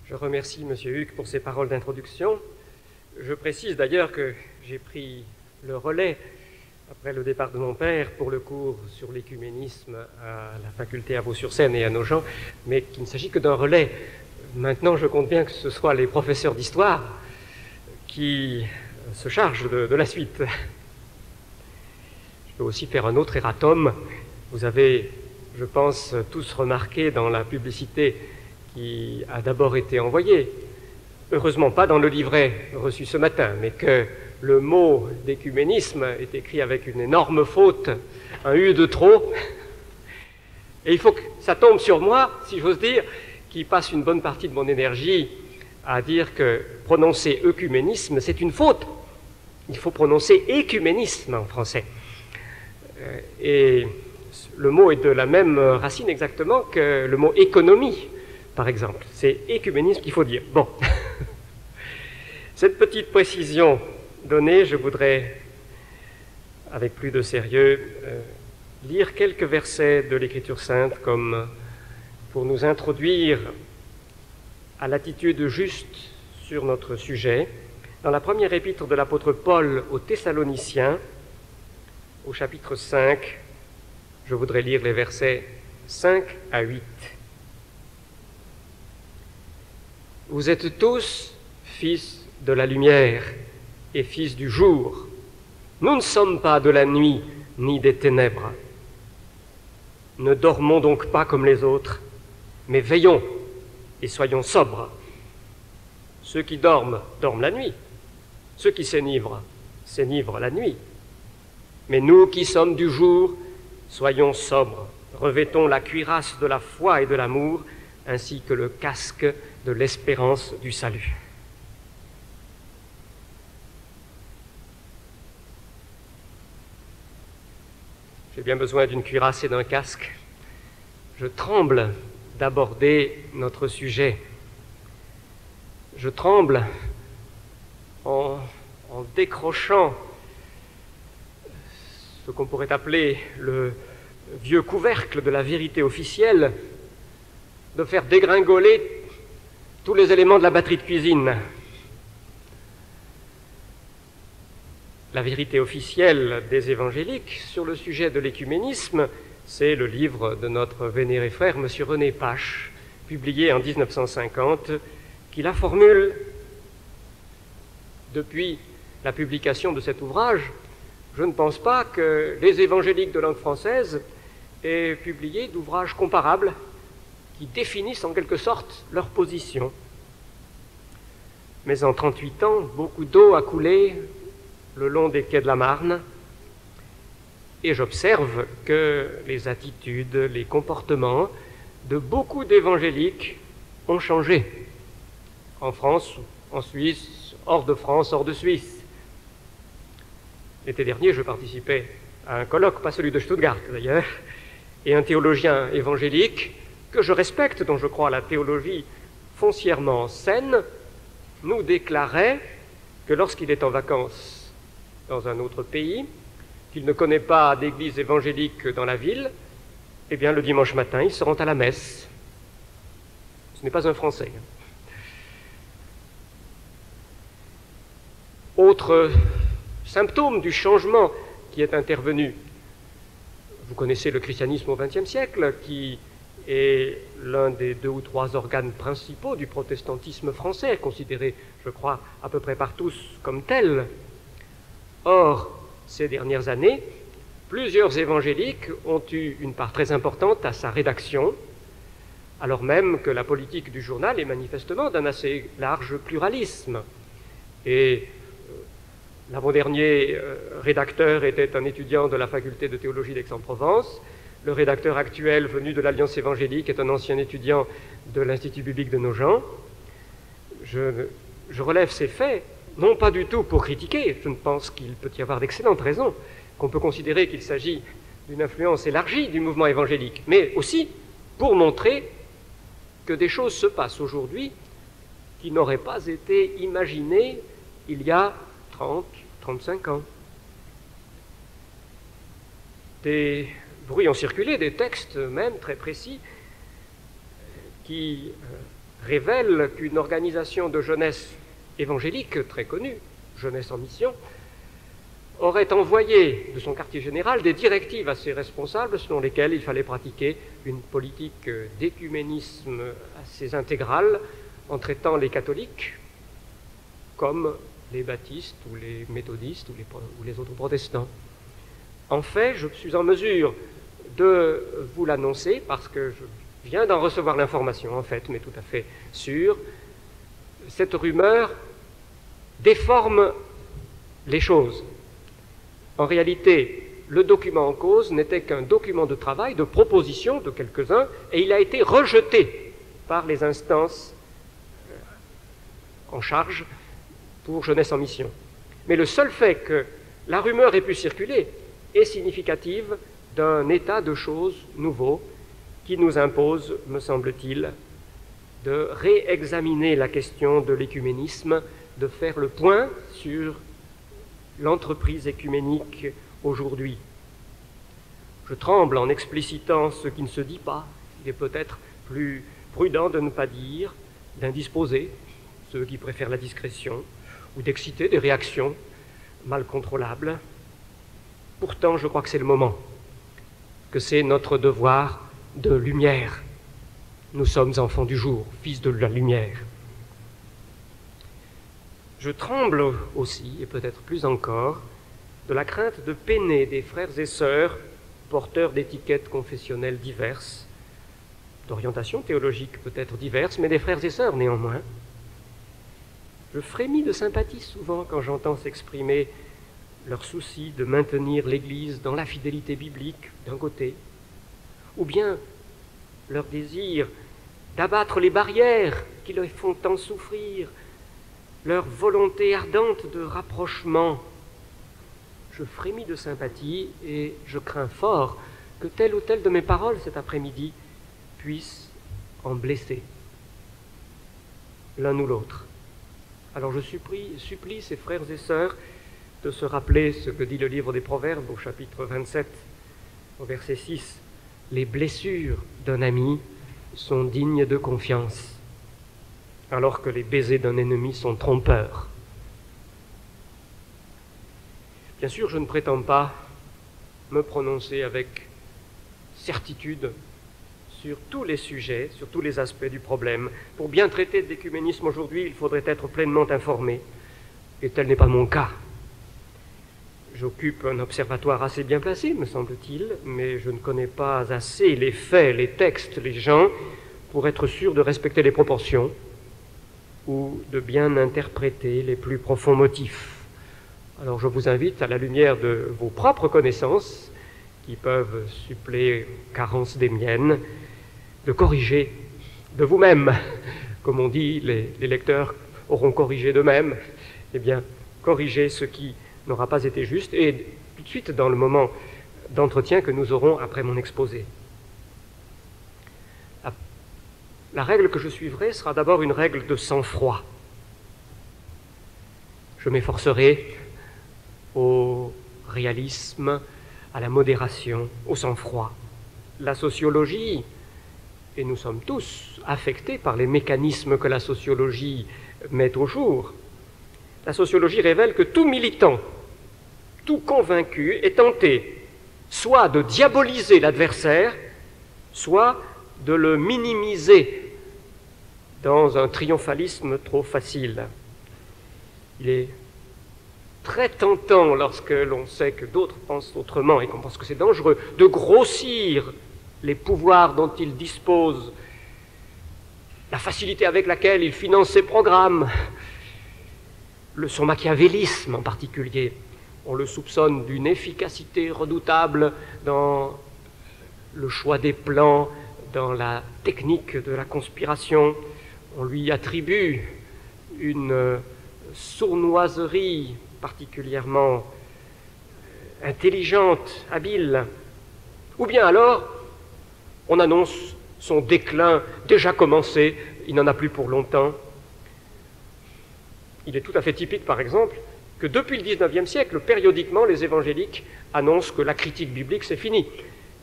Je remercie M. Huck pour ses paroles d'introduction. Je précise d'ailleurs que j'ai pris le relais après le départ de mon père pour le cours sur l'écuménisme à la faculté à Vaux-sur-Seine et à Nogent, mais qu'il ne s'agit que d'un relais. Maintenant, je compte bien que ce soit les professeurs d'histoire qui se chargent de la suite. Je peux aussi faire un autre erratum. Vous avez, je pense, tous remarqué dans la publicité qui a d'abord été envoyée, heureusement pas dans le livret reçu ce matin, mais que le mot d'écuménisme est écrit avec une énorme faute, un U de trop, et il faut que ça tombe sur moi, si j'ose dire, qui passe une bonne partie de mon énergie à dire que prononcer œcuménisme, c'est une faute. Il faut prononcer écuménisme en français. Et le mot est de la même racine exactement que le mot économie, par exemple. C'est écuménisme qu'il faut dire. Bon. Cette petite précision donnée, je voudrais, avec plus de sérieux, lire quelques versets de l'Écriture sainte comme pour nous introduire à l'attitude juste sur notre sujet. Dans la première épître de l'apôtre Paul aux Thessaloniciens, au chapitre 5, je voudrais lire les versets 5 à 8. Vous êtes tous fils de la lumière et fils du jour. Nous ne sommes pas de la nuit ni des ténèbres. Ne dormons donc pas comme les autres, mais veillons et soyons sobres. Ceux qui dorment, dorment la nuit. Ceux qui s'enivrent, s'enivrent la nuit. Mais nous qui sommes du jour, soyons sobres. Revêtons la cuirasse de la foi et de l'amour, ainsi que le casque de l'espérance du salut. J'ai bien besoin d'une cuirasse et d'un casque. Je tremble d'aborder notre sujet. Je tremble en décrochant ce qu'on pourrait appeler le vieux couvercle de la vérité officielle, de faire dégringoler tous les éléments de la batterie de cuisine. La vérité officielle des évangéliques sur le sujet de l'écuménisme, c'est le livre de notre vénéré frère, M. René Pache, publié en 1950, qui la formule depuis la publication de cet ouvrage. Je ne pense pas que les évangéliques de langue française aient publié d'ouvrages comparables qui définissent en quelque sorte leur position. Mais en 38 ans, beaucoup d'eau a coulé le long des quais de la Marne, et j'observe que les attitudes, les comportements de beaucoup d'évangéliques ont changé. En France, en Suisse, hors de France, hors de Suisse. L'été dernier, je participais à un colloque, pas celui de Stuttgart d'ailleurs, et un théologien évangélique que je respecte, dont je crois la théologie foncièrement saine, nous déclarait que lorsqu'il est en vacances dans un autre pays, qu'il ne connaît pas d'église évangélique dans la ville, eh bien le dimanche matin, il se rend à la messe. Ce n'est pas un Français. Autre symptôme du changement qui est intervenu. Vous connaissez le christianisme au XXe siècle, qui est l'un des 2 ou 3 organes principaux du protestantisme français, considéré, je crois, à peu près par tous comme tel. Or, ces dernières années, plusieurs évangéliques ont eu une part très importante à sa rédaction, alors même que la politique du journal est manifestement d'un assez large pluralisme. Et l'avant-dernier rédacteur était un étudiant de la faculté de théologie d'Aix-en-Provence. Le rédacteur actuel, venu de l'Alliance évangélique, est un ancien étudiant de l'Institut biblique de Nogent. Je relève ces faits, non pas du tout pour critiquer, je ne pense qu'il peut y avoir d'excellentes raisons, qu'on peut considérer qu'il s'agit d'une influence élargie du mouvement évangélique, mais aussi pour montrer que des choses se passent aujourd'hui qui n'auraient pas été imaginées il y a 30, 35 ans. Des bruits ont circulé, des textes même très précis qui révèle qu'une organisation de jeunesse évangélique très connue, Jeunesse en Mission, aurait envoyé de son quartier général des directives à ses responsables selon lesquelles il fallait pratiquer une politique d'écuménisme assez intégrale en traitant les catholiques comme les baptistes ou les méthodistes ou les autres protestants. En fait, je suis en mesure de vous l'annoncer parce que je viens d'en recevoir l'information, en fait, mais tout à fait sûre. Cette rumeur déforme les choses. En réalité, le document en cause n'était qu'un document de travail, de proposition de quelques-uns, et il a été rejeté par les instances en charge pour Jeunesse en Mission. Mais le seul fait que la rumeur ait pu circuler est significative d'un état de choses nouveau qui nous impose, me semble-t-il, de réexaminer la question de l'écuménisme, de faire le point sur l'entreprise écuménique aujourd'hui. Je tremble en explicitant ce qui ne se dit pas. Il est peut-être plus prudent de ne pas dire, d'indisposer ceux qui préfèrent la discrétion, ou d'exciter des réactions mal contrôlables. Pourtant, je crois que c'est le moment, que c'est notre devoir de lumière. Nous sommes enfants du jour, fils de la lumière. Je tremble aussi, et peut-être plus encore, de la crainte de peiner des frères et sœurs porteurs d'étiquettes confessionnelles diverses, d'orientation théologique peut-être diverses, mais des frères et sœurs néanmoins. Je frémis de sympathie souvent quand j'entends s'exprimer leur souci de maintenir l'Église dans la fidélité biblique d'un côté, ou bien leur désir d'abattre les barrières qui les font tant souffrir, leur volonté ardente de rapprochement. Je frémis de sympathie et je crains fort que telle ou telle de mes paroles cet après-midi puisse en blesser l'un ou l'autre. Alors je supplie ces frères et sœurs de se rappeler ce que dit le livre des Proverbes au chapitre 27, au verset 6. Les blessures d'un ami sont dignes de confiance, alors que les baisers d'un ennemi sont trompeurs. Bien sûr, je ne prétends pas me prononcer avec certitude sur tous les sujets, sur tous les aspects du problème. Pour bien traiter de l'écuménisme aujourd'hui, il faudrait être pleinement informé, et tel n'est pas mon cas. J'occupe un observatoire assez bien placé, me semble-t-il, mais je ne connais pas assez les faits, les textes, les gens, pour être sûr de respecter les proportions ou de bien interpréter les plus profonds motifs. Alors je vous invite, à la lumière de vos propres connaissances, qui peuvent suppléer aux carences des miennes, de corriger de vous-même. Comme on dit, les lecteurs auront corrigé d'eux-mêmes. Eh bien, corriger ce qui n'aura pas été juste, et tout de suite dans le moment d'entretien que nous aurons après mon exposé. La règle que je suivrai sera d'abord une règle de sang-froid. Je m'efforcerai au réalisme, à la modération, au sang-froid. La sociologie, et nous sommes tous affectés par les mécanismes que la sociologie met au jour, la sociologie révèle que tout militant, tout convaincu est tenté soit de diaboliser l'adversaire, soit de le minimiser dans un triomphalisme trop facile. Il est très tentant, lorsque l'on sait que d'autres pensent autrement et qu'on pense que c'est dangereux, de grossir les pouvoirs dont ils disposent, la facilité avec laquelle ils financent ses programmes, son machiavélisme en particulier. On le soupçonne d'une efficacité redoutable dans le choix des plans, dans la technique de la conspiration. On lui attribue une sournoiserie particulièrement intelligente, habile. Ou bien alors, on annonce son déclin déjà commencé, il n'en a plus pour longtemps. Il est tout à fait typique, par exemple, que depuis le XIXe siècle, périodiquement, les évangéliques annoncent que la critique biblique, c'est fini,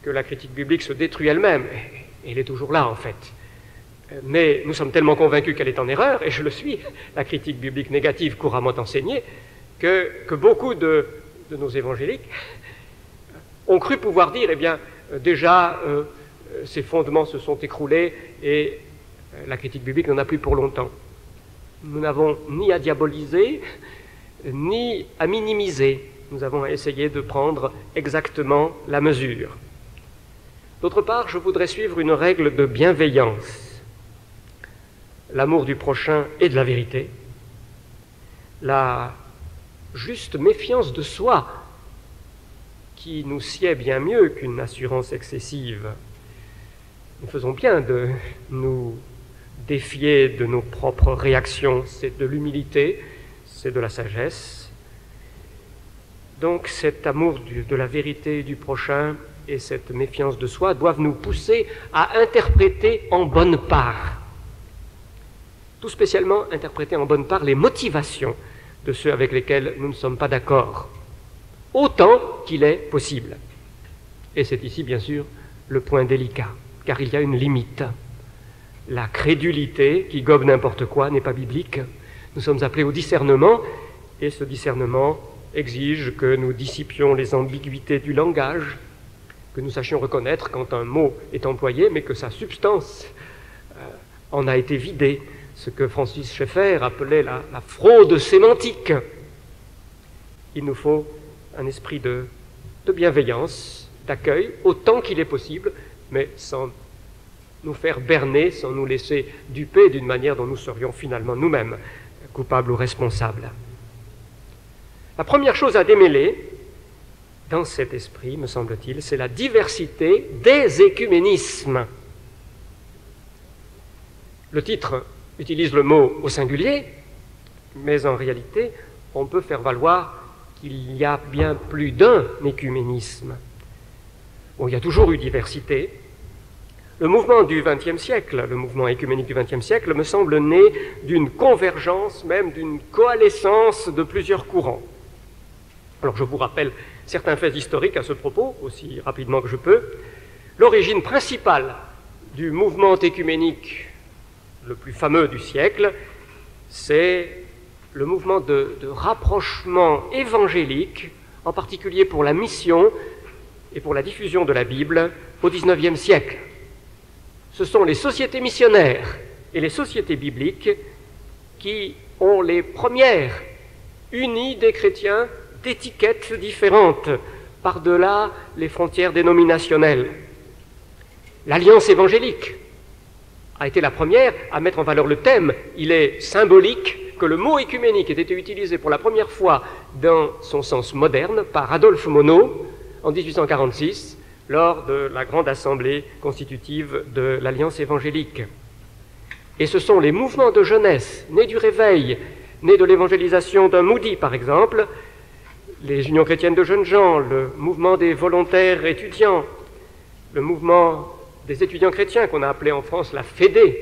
que la critique biblique se détruit elle-même. Et elle est toujours là, en fait. Mais nous sommes tellement convaincus qu'elle est en erreur, et je le suis, la critique biblique négative couramment enseignée, que beaucoup de nos évangéliques ont cru pouvoir dire, eh bien, déjà, ces fondements se sont écroulés et la critique biblique n'en a plus pour longtemps. Nous n'avons ni à diaboliser, ni à minimiser. Nous avons essayé de prendre exactement la mesure. D'autre part, je voudrais suivre une règle de bienveillance. L'amour du prochain et de la vérité. La juste méfiance de soi, qui nous sied bien mieux qu'une assurance excessive. Nous faisons bien de nous défier de nos propres réactions. C'est de l'humilité, c'est de la sagesse. Donc cet amour de la vérité du prochain et cette méfiance de soi doivent nous pousser à interpréter en bonne part, tout spécialement interpréter en bonne part les motivations de ceux avec lesquels nous ne sommes pas d'accord, autant qu'il est possible. Et c'est ici, bien sûr, le point délicat, car il y a une limite. La crédulité qui gobe n'importe quoi n'est pas biblique. Nous sommes appelés au discernement, et ce discernement exige que nous dissipions les ambiguïtés du langage, que nous sachions reconnaître quand un mot est employé, mais que sa substance en a été vidée, ce que Francis Schaeffer appelait la fraude sémantique. Il nous faut un esprit de bienveillance, d'accueil, autant qu'il est possible, mais sans nous faire berner, sans nous laisser duper d'une manière dont nous serions finalement nous-mêmes coupables ou responsables. La première chose à démêler dans cet esprit, me semble-t-il, c'est la diversité des écuménismes. Le titre utilise le mot au singulier, mais en réalité, on peut faire valoir qu'il y a bien plus d'un écuménisme. Bon, il y a toujours eu diversité. Le mouvement du XXe siècle, le mouvement écuménique du XXe siècle, me semble né d'une convergence, même d'une coalescence de plusieurs courants. Alors je vous rappelle certains faits historiques à ce propos, aussi rapidement que je peux. L'origine principale du mouvement écuménique le plus fameux du siècle, c'est le mouvement de rapprochement évangélique, en particulier pour la mission et pour la diffusion de la Bible au XIXe siècle. Ce sont les sociétés missionnaires et les sociétés bibliques qui ont les premières unies des chrétiens d'étiquettes différentes par-delà les frontières dénominationnelles. L'Alliance évangélique a été la première à mettre en valeur le thème. Il est symbolique que le mot écuménique ait été utilisé pour la première fois dans son sens moderne par Adolphe Monod en 1846 lors de la grande assemblée constitutive de l'Alliance évangélique. Et ce sont les mouvements de jeunesse nés du réveil, nés de l'évangélisation d'un Moody par exemple, les unions chrétiennes de jeunes gens, le mouvement des volontaires étudiants, le mouvement des étudiants chrétiens qu'on a appelé en France la FEDE,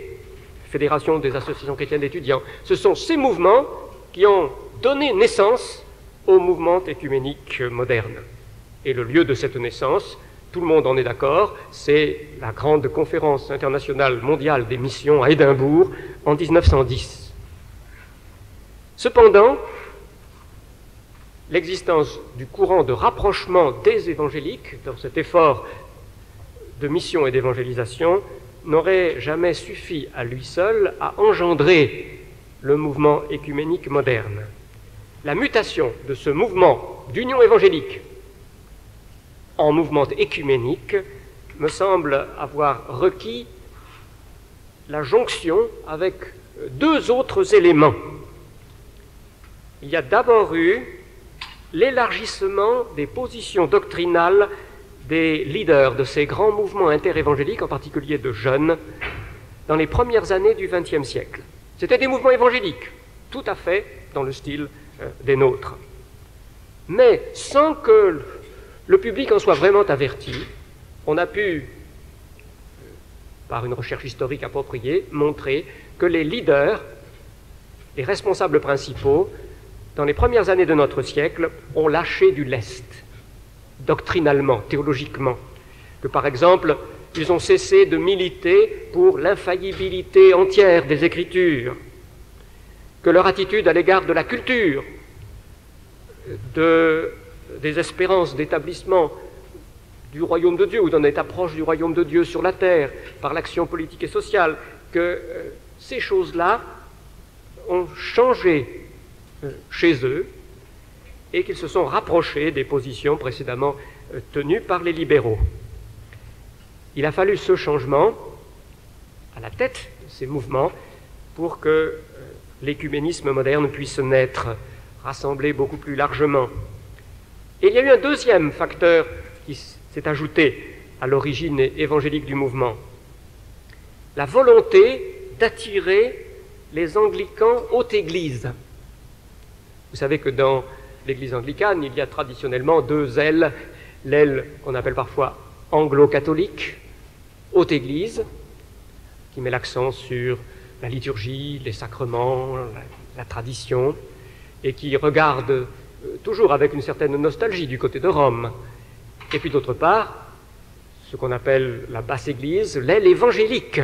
Fédération des associations chrétiennes d'étudiants. Ce sont ces mouvements qui ont donné naissance au mouvement écuménique moderne. Et le lieu de cette naissance, tout le monde en est d'accord, c'est la grande conférence internationale mondiale des missions à Édimbourg en 1910. Cependant, l'existence du courant de rapprochement des évangéliques dans cet effort de mission et d'évangélisation n'aurait jamais suffi à lui seul à engendrer le mouvement écuménique moderne. La mutation de ce mouvement d'union évangélique en mouvement écuménique me semble avoir requis la jonction avec deux autres éléments. Il y a d'abord eu l'élargissement des positions doctrinales des leaders de ces grands mouvements interévangéliques, en particulier de jeunes, dans les premières années du XXe siècle. C'était des mouvements évangéliques, tout à fait dans le style des nôtres. Mais sans que le public en soit vraiment averti, on a pu, par une recherche historique appropriée, montrer que les leaders, les responsables principaux, dans les premières années de notre siècle, ont lâché du lest, doctrinalement, théologiquement. Que par exemple, Ils ont cessé de militer pour l'infaillibilité entière des Écritures, que leur attitude à l'égard de la culture, des espérances d'établissement du royaume de Dieu, ou d'un état proche du royaume de Dieu sur la terre, par l'action politique et sociale, que ces choses-là ont changé chez eux et qu'ils se sont rapprochés des positions précédemment tenues par les libéraux. Il a fallu ce changement à la tête de ces mouvements pour que l'écuménisme moderne puisse naître, rassemblé beaucoup plus largement. Et il y a eu un deuxième facteur qui s'est ajouté à l'origine évangélique du mouvement, la volonté d'attirer les anglicans haute Église. Vous savez que dans l'Église anglicane, il y a traditionnellement deux ailes, l'aile qu'on appelle parfois anglo-catholique, haute Église, qui met l'accent sur la liturgie, les sacrements, la tradition, et qui regarde toujours avec une certaine nostalgie du côté de Rome. Et puis d'autre part, ce qu'on appelle la basse Église, l'aile évangélique,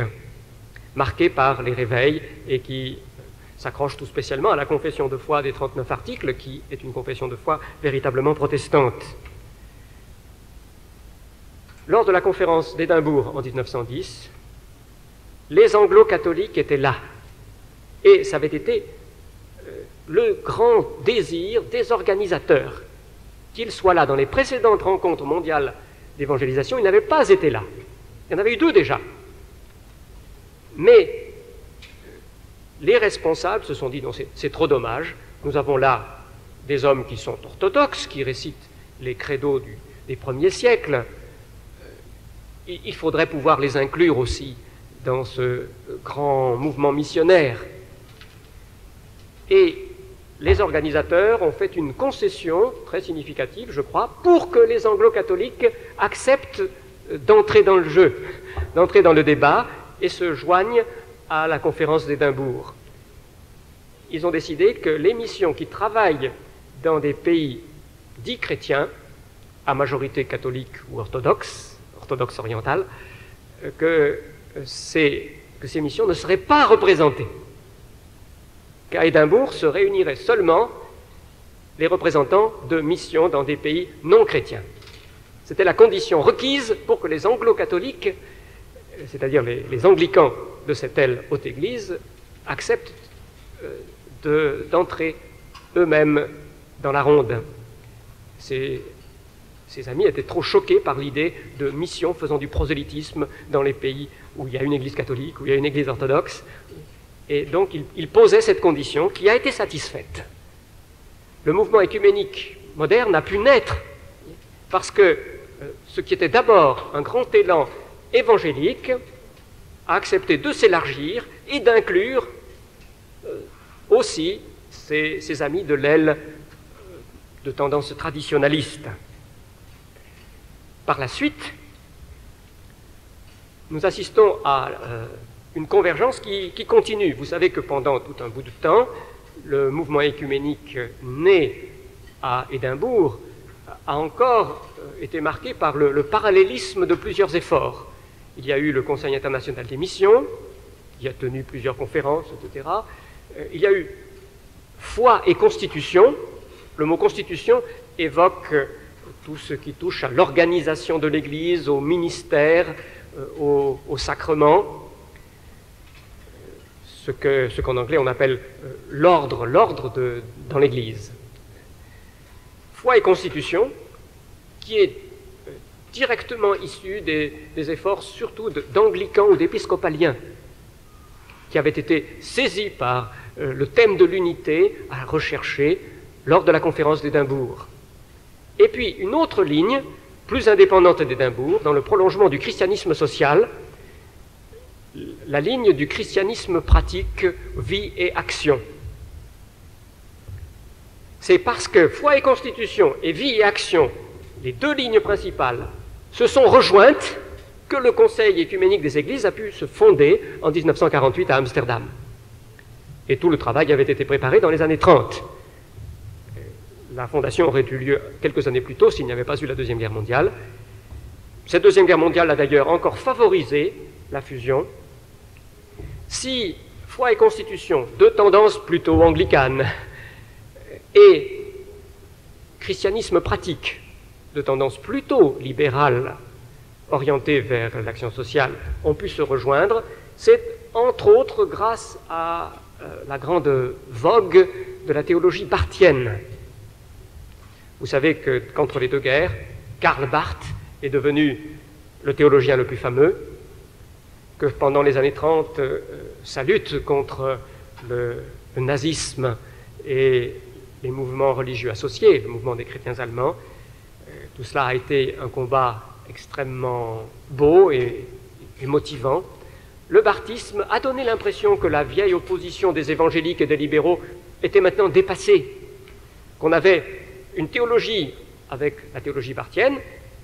marquée par les réveils et qui s'accroche tout spécialement à la confession de foi des 39 articles, qui est une confession de foi véritablement protestante. Lors de la conférence d'Édimbourg en 1910, les anglo-catholiques étaient là. Et ça avait été le grand désir des organisateurs. Qu'ils soient là dans les précédentes rencontres mondiales d'évangélisation, ils n'avaient pas été là. Il y en avait eu deux déjà. Mais les responsables se sont dit, non, c'est trop dommage, nous avons là des hommes qui sont orthodoxes, qui récitent les credos des premiers siècles, il faudrait pouvoir les inclure aussi dans ce grand mouvement missionnaire. Et les organisateurs ont fait une concession très significative, je crois, pour que les anglo-catholiques acceptent d'entrer dans le jeu, d'entrer dans le débat et se joignent à la conférence d'Édimbourg. Ils ont décidé que les missions qui travaillent dans des pays dits chrétiens, à majorité catholique ou orthodoxe orientale, que ces missions ne seraient pas représentées. Qu'à Édimbourg se réuniraient seulement les représentants de missions dans des pays non chrétiens. C'était la condition requise pour que les anglo-catholiques, c'est-à-dire les anglicans de cette aile haute Église, acceptent d'entrer eux-mêmes dans la ronde. Ces amis étaient trop choqués par l'idée de missions faisant du prosélytisme dans les pays où il y a une église catholique, où il y a une église orthodoxe. Et donc, ils posaient cette condition qui a été satisfaite. Le mouvement écuménique moderne a pu naître parce que ce qui était d'abord un grand élan évangélique a accepté de s'élargir et d'inclure aussi ses amis de l'aile de tendance traditionnaliste. Par la suite, nous assistons à une convergence qui continue. Vous savez que pendant tout un bout de temps, le mouvement écuménique né à Édimbourg a encore été marqué par le parallélisme de plusieurs efforts. Il y a eu le Conseil international des missions, qui a tenu plusieurs conférences, etc. Il y a eu foi et constitution. Le mot constitution évoque tout ce qui touche à l'organisation de l'Église, au ministère, au sacrement, ce qu'en anglais on appelle l'ordre dans l'Église. Foi et constitution, qui est directement issu des efforts surtout d'anglicans ou d'épiscopaliens, qui avaient été saisis par le thème de l'unité à rechercher lors de la conférence d'Édimbourg. Et puis une autre ligne, plus indépendante d'Édimbourg, dans le prolongement du christianisme social, la ligne du christianisme pratique, vie et action. C'est parce que foi et constitution et vie et action, les deux lignes principales, se sont rejointes que le Conseil écuménique des Églises a pu se fonder en 1948 à Amsterdam. Et tout le travail avait été préparé dans les années 30. La fondation aurait eu lieu quelques années plus tôt s'il n'y avait pas eu la Deuxième Guerre mondiale. Cette Deuxième Guerre mondiale a d'ailleurs encore favorisé la fusion. Si foi et constitution, deux tendances plutôt anglicanes, et christianisme pratique, de tendance plutôt libérale, orientée vers l'action sociale, ont pu se rejoindre, c'est entre autres grâce à la grande vogue de la théologie barthienne. Vous savez qu'entre les deux guerres, Karl Barth est devenu le théologien le plus fameux, que pendant les années 30, sa lutte contre le nazisme et les mouvements religieux associés, le mouvement des chrétiens allemands, tout cela a été un combat extrêmement beau et motivant. Le barthisme a donné l'impression que la vieille opposition des évangéliques et des libéraux était maintenant dépassée, qu'on avait une théologie avec la théologie barthienne,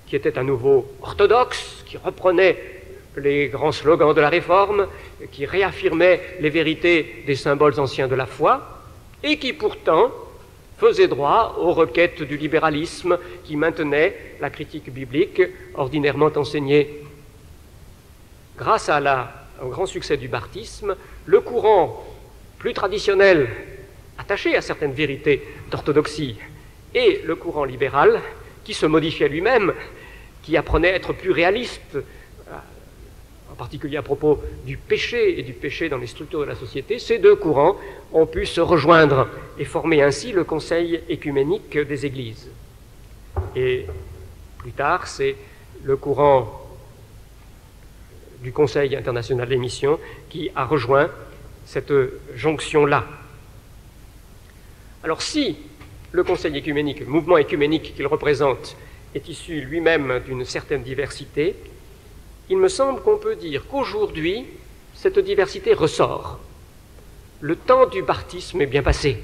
qui était à nouveau orthodoxe, qui reprenait les grands slogans de la Réforme, qui réaffirmait les vérités des symboles anciens de la foi, et qui pourtant faisait droit aux requêtes du libéralisme qui maintenait la critique biblique ordinairement enseignée. Grâce au grand succès du barthisme, le courant plus traditionnel, attaché à certaines vérités d'orthodoxie, et le courant libéral, qui se modifiait lui-même, qui apprenait à être plus réaliste, en particulier à propos du péché et du péché dans les structures de la société, ces deux courants ont pu se rejoindre et former ainsi le Conseil écuménique des Églises. Et plus tard, c'est le courant du Conseil international des missions qui a rejoint cette jonction-là. Alors si le Conseil écuménique, le mouvement écuménique qu'il représente, est issu lui-même d'une certaine diversité, il me semble qu'on peut dire qu'aujourd'hui, cette diversité ressort. Le temps du barthisme est bien passé.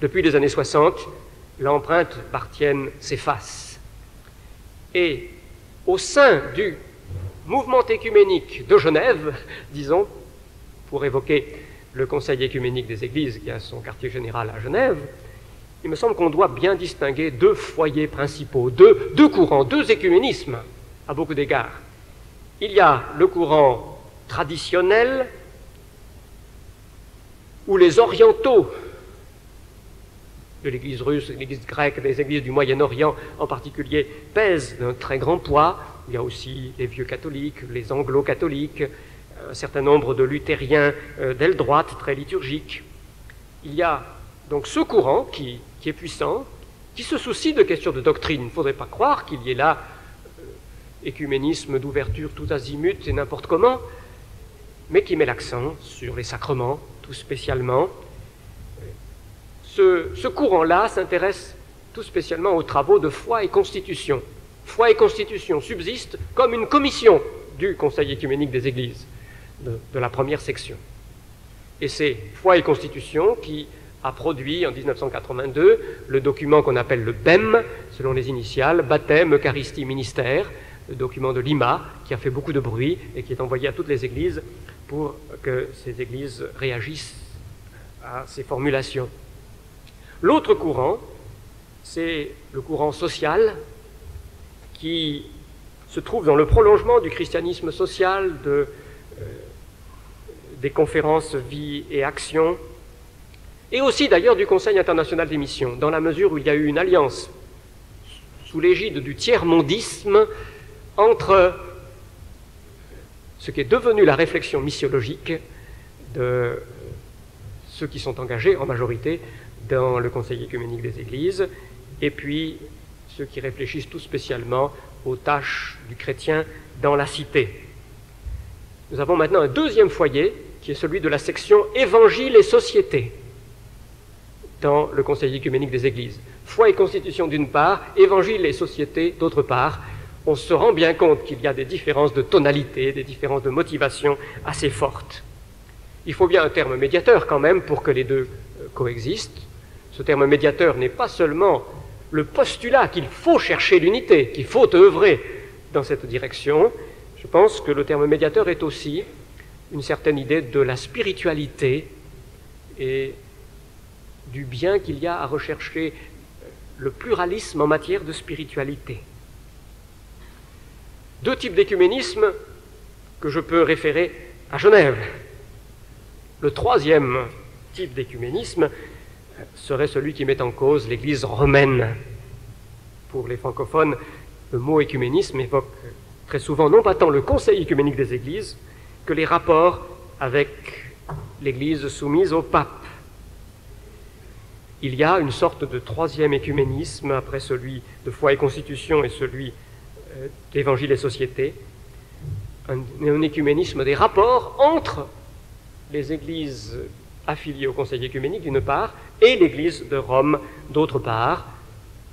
Depuis les années 60, l'empreinte barthienne s'efface. Et au sein du mouvement écuménique de Genève, disons, pour évoquer le Conseil écuménique des Églises qui a son quartier général à Genève, il me semble qu'on doit bien distinguer deux foyers principaux, deux courants, deux écuménismes à beaucoup d'égards. Il y a le courant traditionnel où les orientaux de l'Église russe, de l'Église grecque, des églises du Moyen-Orient en particulier, pèsent d'un très grand poids. Il y a aussi les vieux catholiques, les anglo-catholiques, un certain nombre de luthériens d'aile droite, très liturgiques. Il y a donc ce courant qui est puissant, qui se soucie de questions de doctrine. Il ne faudrait pas croire qu'il y ait là écuménisme d'ouverture tout azimut et n'importe comment, mais qui met l'accent sur les sacrements, tout spécialement. Ce courant-là s'intéresse tout spécialement aux travaux de foi et constitution. Foi et constitution subsistent comme une commission du Conseil écuménique des Églises, de la première section. Et c'est foi et constitution qui a produit en 1982 le document qu'on appelle le BEM, selon les initiales, Baptême, Eucharistie, Ministère, le document de Lima, qui a fait beaucoup de bruit et qui est envoyé à toutes les églises pour que ces églises réagissent à ces formulations. L'autre courant, c'est le courant social qui se trouve dans le prolongement du christianisme social, des conférences Vie et Action, et aussi d'ailleurs du Conseil international des missions, dans la mesure où il y a eu une alliance sous l'égide du tiers-mondisme entre ce qui est devenu la réflexion missiologique de ceux qui sont engagés en majorité dans le Conseil écuménique des Églises, et puis ceux qui réfléchissent tout spécialement aux tâches du chrétien dans la cité. Nous avons maintenant un deuxième foyer, qui est celui de la section Évangile et société dans le Conseil écuménique des Églises. Foi et constitution d'une part, Évangile et société d'autre part. On se rend bien compte qu'il y a des différences de tonalité, des différences de motivation assez fortes. Il faut bien un terme médiateur quand même pour que les deux coexistent. Ce terme médiateur n'est pas seulement le postulat qu'il faut chercher l'unité, qu'il faut œuvrer dans cette direction. Je pense que le terme médiateur est aussi une certaine idée de la spiritualité et du bien qu'il y a à rechercher le pluralisme en matière de spiritualité. deux types d'écuménisme que je peux référer à Genève. Le troisième type d'écuménisme serait celui qui met en cause l'Église romaine. Pour les francophones, le mot écuménisme évoque très souvent non pas tant le Conseil écuménique des Églises que les rapports avec l'Église soumise au pape. Il y a une sorte de troisième écuménisme après celui de foi et constitution et celui d'Évangile et société, un écuménisme des rapports entre les églises affiliées au Conseil écuménique d'une part et l'Église de Rome d'autre part,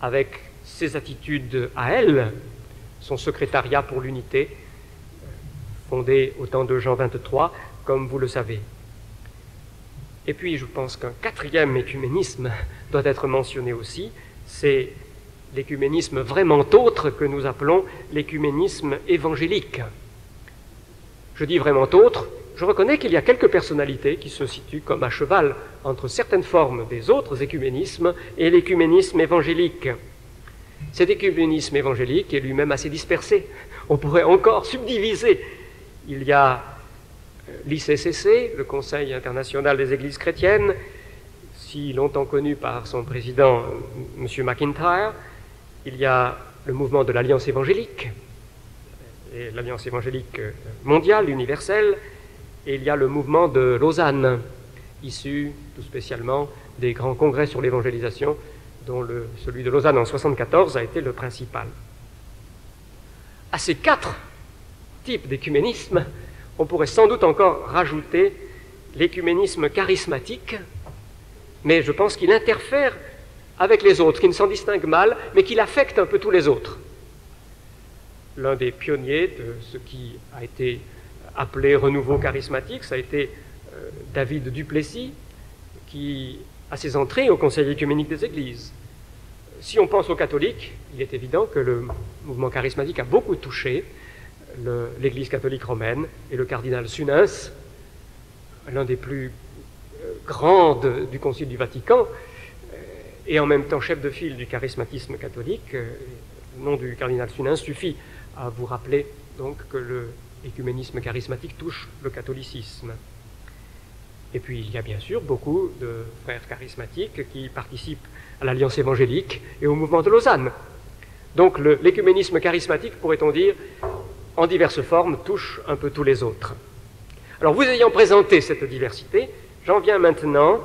avec ses attitudes à elle, son secrétariat pour l'unité, fondé au temps de Jean XXIII, comme vous le savez. Et puis je pense qu'un quatrième écuménisme doit être mentionné aussi, c'est l'écuménisme vraiment autre que nous appelons l'écuménisme évangélique. Je dis vraiment autre, je reconnais qu'il y a quelques personnalités qui se situent comme à cheval entre certaines formes des autres écuménismes et l'écuménisme évangélique. Cet écuménisme évangélique est lui-même assez dispersé. On pourrait encore subdiviser. Il y a l'ICCC, le Conseil international des Églises chrétiennes, si longtemps connu par son président, M. McIntyre. Il y a le mouvement de l'Alliance évangélique, et l'Alliance évangélique mondiale, universelle, et il y a le mouvement de Lausanne, issu tout spécialement des grands congrès sur l'évangélisation, dont celui de Lausanne en 1974 a été le principal. À ces quatre types d'écuménisme, on pourrait sans doute encore rajouter l'écuménisme charismatique, mais je pense qu'il interfère avec les autres, qui ne s'en distingue mal, mais qui l'affecte un peu tous les autres. L'un des pionniers de ce qui a été appelé renouveau charismatique, ça a été David Duplessis, qui a ses entrées au Conseil écuménique des Églises. Si on pense aux catholiques, il est évident que le mouvement charismatique a beaucoup touché l'Église catholique romaine et le cardinal Sunens, l'un des plus grands du Concile du Vatican, et en même temps chef de file du charismatisme catholique. Le nom du cardinal Sunens suffit à vous rappeler donc que l'écuménisme charismatique touche le catholicisme. Et puis il y a bien sûr beaucoup de frères charismatiques qui participent à l'Alliance évangélique et au mouvement de Lausanne. Donc l'écuménisme charismatique, pourrait-on dire, en diverses formes, touche un peu tous les autres. Alors vous ayant présenté cette diversité, j'en viens maintenant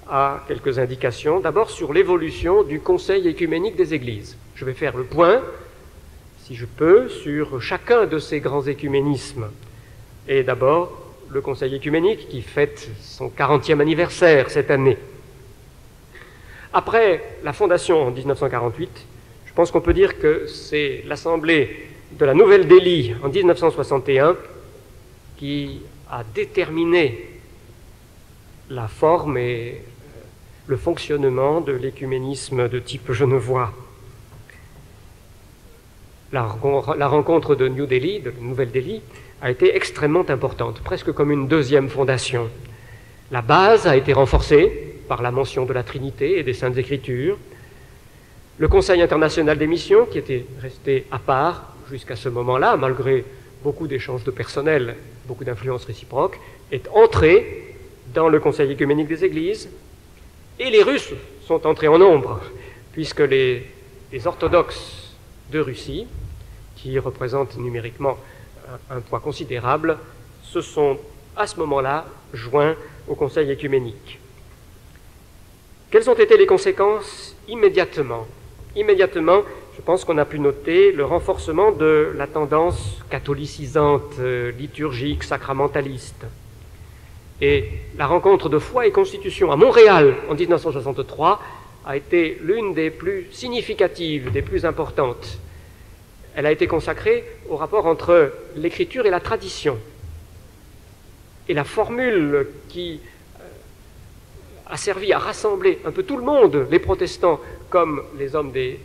à quelques indications, d'abord sur l'évolution du Conseil écuménique des Églises. Je vais faire le point, si je peux, sur chacun de ces grands écuménismes. Et d'abord, le Conseil écuménique qui fête son 40e anniversaire cette année. Après la fondation en 1948, je pense qu'on peut dire que c'est l'Assemblée de la Nouvelle-Delhi en 1961 qui a déterminé la forme et le fonctionnement de l'écuménisme de type genevois. La rencontre de New Delhi, de Nouvelle-Delhi, a été extrêmement importante, presque comme une deuxième fondation. La base a été renforcée par la mention de la Trinité et des Saintes Écritures. Le Conseil international des missions, qui était resté à part jusqu'à ce moment-là, malgré beaucoup d'échanges de personnel, beaucoup d'influences réciproques, est entré dans le Conseil écuménique des Églises, et les Russes sont entrés en nombre, puisque les orthodoxes de Russie, qui représentent numériquement un poids considérable, se sont à ce moment-là joints au Conseil écuménique. Quelles ont été les conséquences immédiatement? Immédiatement, je pense qu'on a pu noter le renforcement de la tendance catholicisante, liturgique, sacramentaliste. Et la rencontre de foi et constitution à Montréal en 1963 a été l'une des plus significatives, des plus importantes. Elle a été consacrée au rapport entre l'écriture et la tradition. Et la formule qui a servi à rassembler un peu tout le monde, les protestants comme les hommes des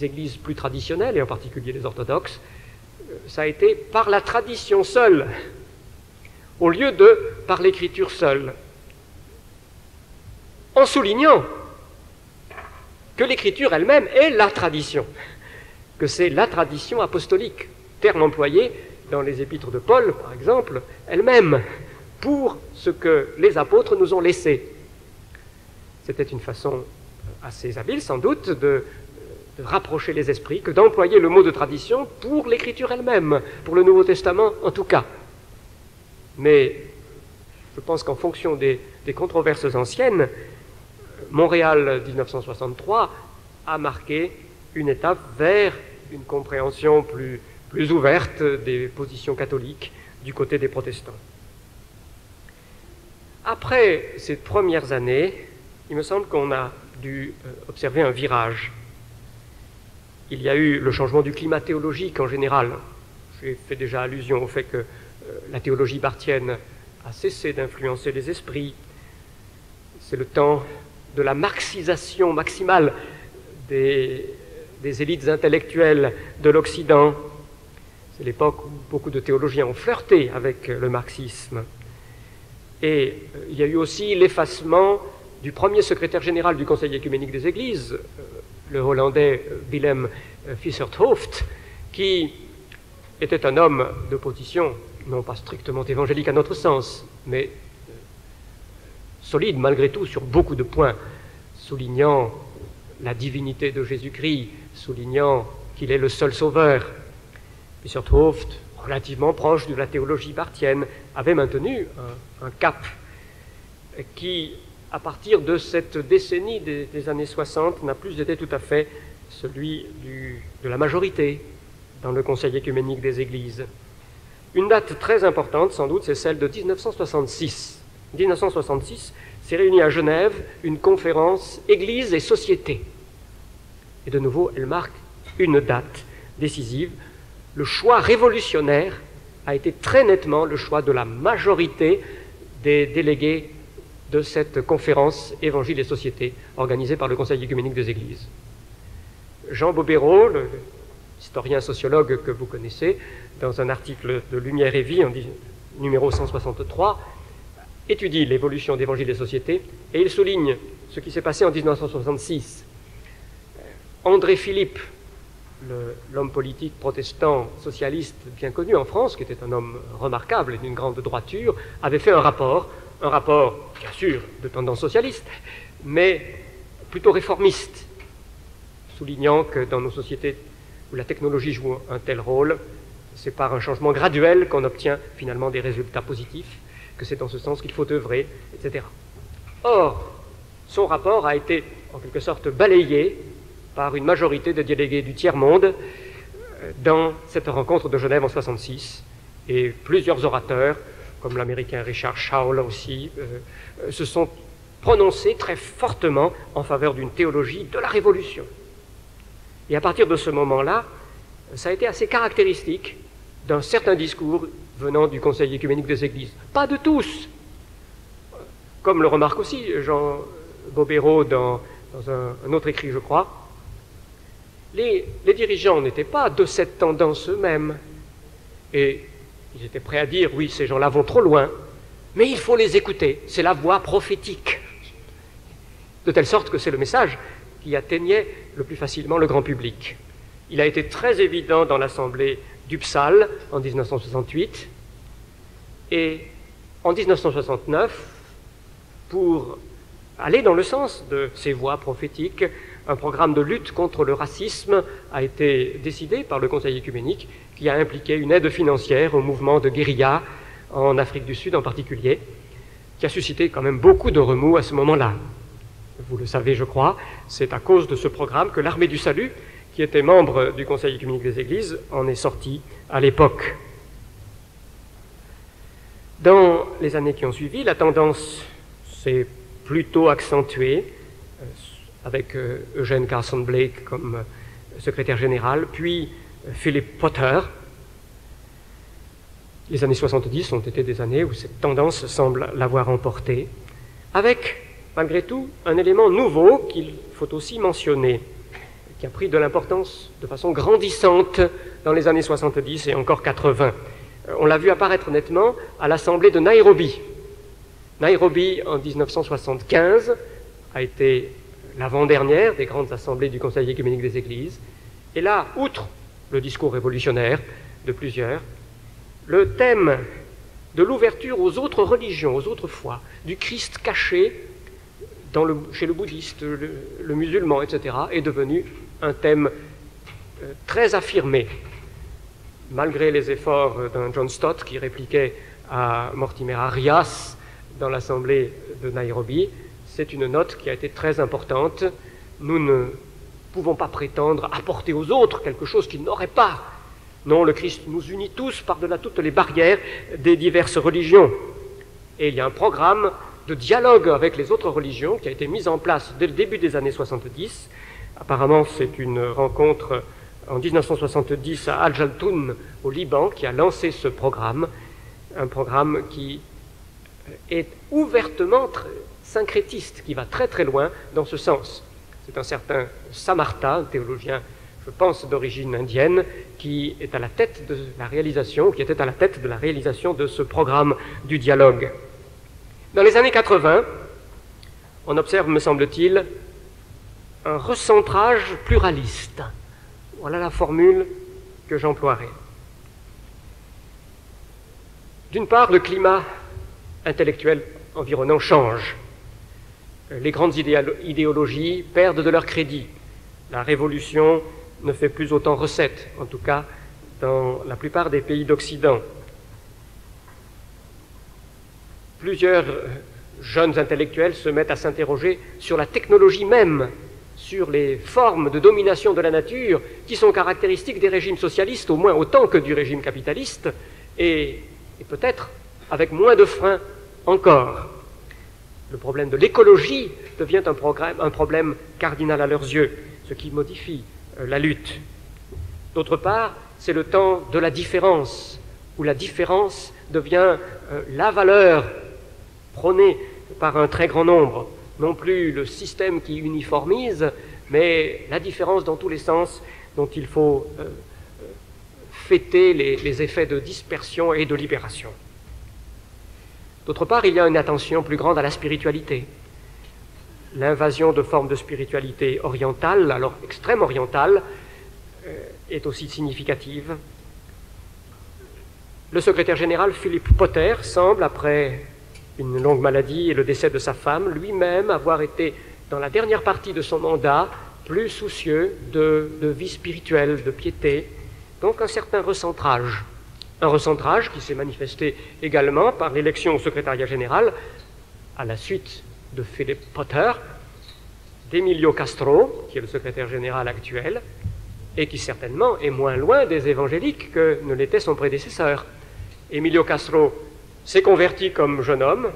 églises plus traditionnelles, et en particulier les orthodoxes, ça a été par la tradition seule, au lieu de par l'écriture seule, en soulignant que l'écriture elle-même est la tradition, que c'est la tradition apostolique, terme employé dans les épîtres de Paul, par exemple, elles-mêmes, pour ce que les apôtres nous ont laissé. C'était une façon assez habile, sans doute, de rapprocher les esprits, que d'employer le mot de tradition pour l'Écriture elle-même, pour le Nouveau Testament en tout cas. Mais je pense qu'en fonction des controverses anciennes, Montréal 1963 a marqué une étape vers une compréhension plus ouverte des positions catholiques du côté des protestants. Après ces premières années, il me semble qu'on a dû observer un virage. Il y a eu le changement du climat théologique en général. J'ai fait déjà allusion au fait que la théologie barthienne a cessé d'influencer les esprits. C'est le temps de la marxisation maximale des élites intellectuelles de l'Occident. C'est l'époque où beaucoup de théologiens ont flirté avec le marxisme. Et il y a eu aussi l'effacement du premier secrétaire général du Conseil œcuménique des Églises, le Hollandais Willem Visser-'t-Hooft, qui était un homme de position, non pas strictement évangélique à notre sens, mais solide malgré tout sur beaucoup de points, soulignant la divinité de Jésus-Christ, soulignant qu'il est le seul sauveur. Visser-'t-Hooft, relativement proche de la théologie barthienne, avait maintenu un cap qui, à partir de cette décennie des années 60, n'a plus été tout à fait celui de la majorité dans le Conseil œcuménique des Églises. Une date très importante, sans doute, c'est celle de 1966. 1966 s'est réunie à Genève une conférence Église et société. Et de nouveau, elle marque une date décisive. Le choix révolutionnaire a été très nettement le choix de la majorité des délégués de cette conférence Évangile et Société organisée par le Conseil œcuménique des Églises. Jean Bobéro, le historien sociologue que vous connaissez, dans un article de Lumière et Vie, numéro 163, étudie l'évolution d'Évangile et Société et il souligne ce qui s'est passé en 1966. André Philippe, l'homme politique protestant socialiste bien connu en France, qui était un homme remarquable et d'une grande droiture, avait fait un rapport bien sûr de tendance socialiste, mais plutôt réformiste, soulignant que dans nos sociétés où la technologie joue un tel rôle, c'est par un changement graduel qu'on obtient finalement des résultats positifs, que c'est dans ce sens qu'il faut œuvrer, etc. Or, son rapport a été en quelque sorte balayé par une majorité de délégués du tiers-monde dans cette rencontre de Genève en 1966. Et plusieurs orateurs, comme l'Américain Richard Schaul aussi, se sont prononcés très fortement en faveur d'une théologie de la Révolution. Et à partir de ce moment-là, ça a été assez caractéristique d'un certain discours venant du Conseil œcuménique des Églises. Pas de tous, comme le remarque aussi Jean Bobéro dans un autre écrit, je crois. Les dirigeants n'étaient pas de cette tendance eux-mêmes. Et ils étaient prêts à dire, oui, ces gens-là vont trop loin, mais il faut les écouter, c'est la voix prophétique. De telle sorte que c'est le message qui atteignait le plus facilement le grand public. Il a été très évident dans l'Assemblée d'Uppsal en 1968, et en 1969, pour aller dans le sens de ces voix prophétiques, un programme de lutte contre le racisme a été décidé par le Conseil œcuménique, qui a impliqué une aide financière au mouvement de guérilla en Afrique du Sud en particulier, qui a suscité quand même beaucoup de remous à ce moment-là. Vous le savez, je crois, c'est à cause de ce programme que l'Armée du Salut, qui était membre du Conseil œcuménique des Églises, en est sortie à l'époque. Dans les années qui ont suivi, la tendance s'est plutôt accentuée, avec Eugène Carson Blake comme secrétaire général, puis Philip Potter. Les années 70 ont été des années où cette tendance semble l'avoir emporté, avec, malgré tout, un élément nouveau qu'il faut aussi mentionner, qui a pris de l'importance de façon grandissante dans les années 70 et encore 80. On l'a vu apparaître nettement à l'Assemblée de Nairobi. Nairobi, en 1975, a été l'avant-dernière des grandes assemblées du Conseil œcuménique des Églises. Et là, outre le discours révolutionnaire, de plusieurs, le thème de l'ouverture aux autres religions, aux autres foi, du Christ caché chez le bouddhiste, le musulman, etc., est devenu un thème très affirmé, malgré les efforts d'un John Stott qui répliquait à Mortimer Arias dans l'Assemblée de Nairobi. C'est une note qui a été très importante. Nous ne pouvons pas prétendre apporter aux autres quelque chose qu'ils n'auraient pas. Non, le Christ nous unit tous par-delà toutes les barrières des diverses religions. Et il y a un programme de dialogue avec les autres religions qui a été mis en place dès le début des années 70. Apparemment, c'est une rencontre en 1970 à Al-Jaltoun, au Liban, qui a lancé ce programme, un programme qui est ouvertement syncrétiste, qui va très très loin dans ce sens. C'est un certain Samartha, un théologien, je pense, d'origine indienne, qui est à la tête de la réalisation, qui était à la tête de la réalisation de ce programme du dialogue. Dans les années 80, on observe, me semble-t-il, un recentrage pluraliste. Voilà la formule que j'emploierai. D'une part, le climat intellectuel environnant change. Les grandes idéologies perdent de leur crédit. La révolution ne fait plus autant recette, en tout cas dans la plupart des pays d'Occident. Plusieurs jeunes intellectuels se mettent à s'interroger sur la technologie même, sur les formes de domination de la nature qui sont caractéristiques des régimes socialistes, au moins autant que du régime capitaliste, et peut-être avec moins de freins encore. Le problème de l'écologie devient un problème cardinal à leurs yeux, ce qui modifie la lutte. D'autre part, c'est le temps de la différence, où la différence devient la valeur prônée par un très grand nombre, non plus le système qui uniformise, mais la différence dans tous les sens dont il faut fêter les effets de dispersion et de libération. D'autre part, il y a une attention plus grande à la spiritualité. L'invasion de formes de spiritualité orientale, alors extrême orientale, est aussi significative. Le secrétaire général Philippe Potter semble, après une longue maladie et le décès de sa femme, lui-même avoir été, dans la dernière partie de son mandat, plus soucieux de vie spirituelle, de piété, donc un certain recentrage. Un recentrage qui s'est manifesté également par l'élection au secrétariat général, à la suite de Philippe Potter, d'Emilio Castro, qui est le secrétaire général actuel, et qui certainement est moins loin des évangéliques que ne l'était son prédécesseur. Emilio Castro s'est converti comme jeune homme,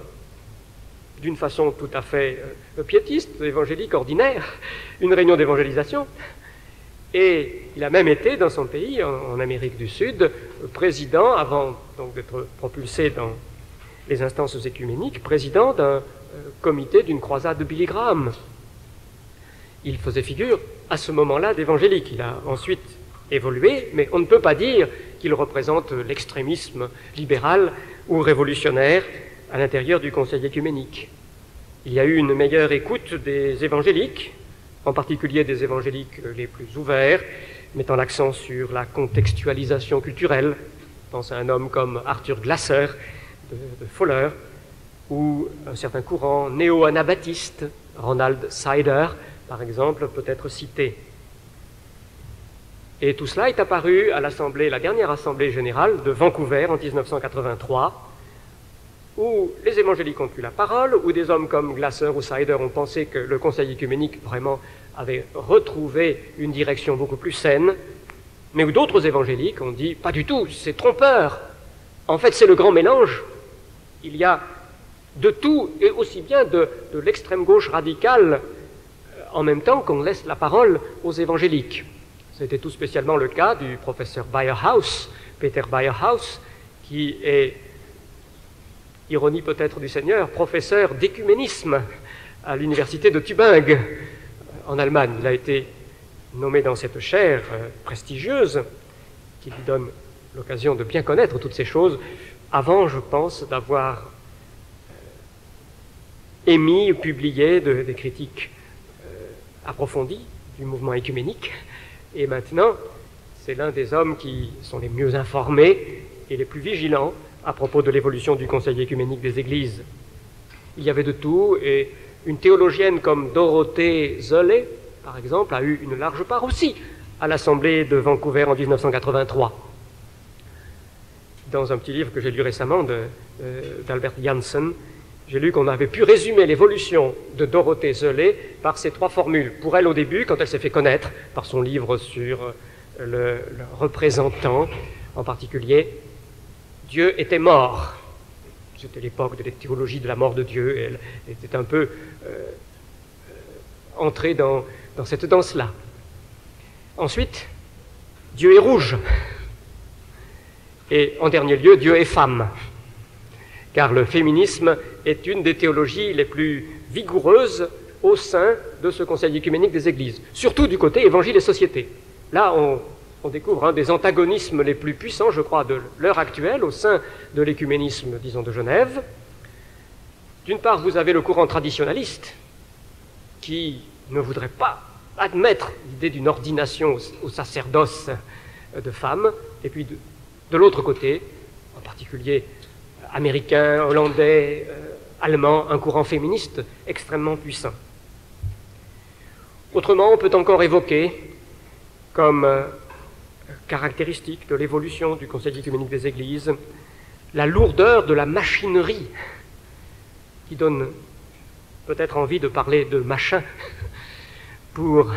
d'une façon tout à fait piétiste, évangélique, ordinaire, une réunion d'évangélisation, et il a même été dans son pays, en Amérique du Sud, président, avant donc d'être propulsé dans les instances écuméniques, président d'un comité d'une croisade de Billy Graham. Il faisait figure, à ce moment-là, d'évangélique. Il a ensuite évolué, mais on ne peut pas dire qu'il représente l'extrémisme libéral ou révolutionnaire à l'intérieur du Conseil écuménique. Il y a eu une meilleure écoute des évangéliques, en particulier des évangéliques les plus ouverts, mettant l'accent sur la contextualisation culturelle. Je pense à un homme comme Arthur Glasser de Fuller, ou un certain courant néo-anabaptiste, Ronald Sider, par exemple, peut être cité. Et tout cela est apparu à la dernière Assemblée générale de Vancouver en 1983, où les évangéliques ont eu la parole, où des hommes comme Glasser ou Sider ont pensé que le Conseil écuménique vraiment avait retrouvé une direction beaucoup plus saine, mais où d'autres évangéliques ont dit « pas du tout, c'est trompeur, en fait c'est le grand mélange, il y a de tout, et aussi bien de l'extrême gauche radicale, en même temps qu'on laisse la parole aux évangéliques ». C'était tout spécialement le cas du professeur Bayerhaus, Peter Bayerhaus, qui est, ironie peut-être du Seigneur, professeur d'écuménisme à l'université de Tübingen, en Allemagne. Il a été nommé dans cette chaire prestigieuse, qui lui donne l'occasion de bien connaître toutes ces choses, avant, je pense, d'avoir émis ou publié des critiques approfondies du mouvement écuménique. Et maintenant, C'est l'un des hommes qui sont les mieux informés et les plus vigilants à propos de l'évolution du Conseil écuménique des Églises. Il y avait de tout, et une théologienne comme Dorothée Zölle, par exemple, a eu une large part aussi à l'Assemblée de Vancouver en 1983. Dans un petit livre que j'ai lu récemment d'Albert Janssen, j'ai lu qu'on avait pu résumer l'évolution de Dorothée Zölle par ces 3 formules. Pour elle, au début, quand elle s'est fait connaître par son livre sur le représentant, en particulier, Dieu était mort. C'était l'époque de la théologie de la mort de Dieu, et elle était un peu entrée dans cette danse-là. Ensuite, Dieu est rouge. Et en dernier lieu, Dieu est femme. Car le féminisme est une des théologies les plus vigoureuses au sein de ce Conseil écuménique des Églises, surtout du côté Évangile et société. Là, on découvre un des antagonismes les plus puissants, je crois, de l'heure actuelle au sein de l'écuménisme, disons, de Genève. D'une part, vous avez le courant traditionnaliste qui ne voudrait pas admettre l'idée d'une ordination au sacerdoce de femmes, et puis de l'autre côté, en particulier américain, hollandais, allemand, un courant féministe extrêmement puissant. Autrement, on peut encore évoquer comme caractéristique de l'évolution du Conseil écuménique des Églises la lourdeur de la machinerie qui donne peut-être envie de parler de machin pour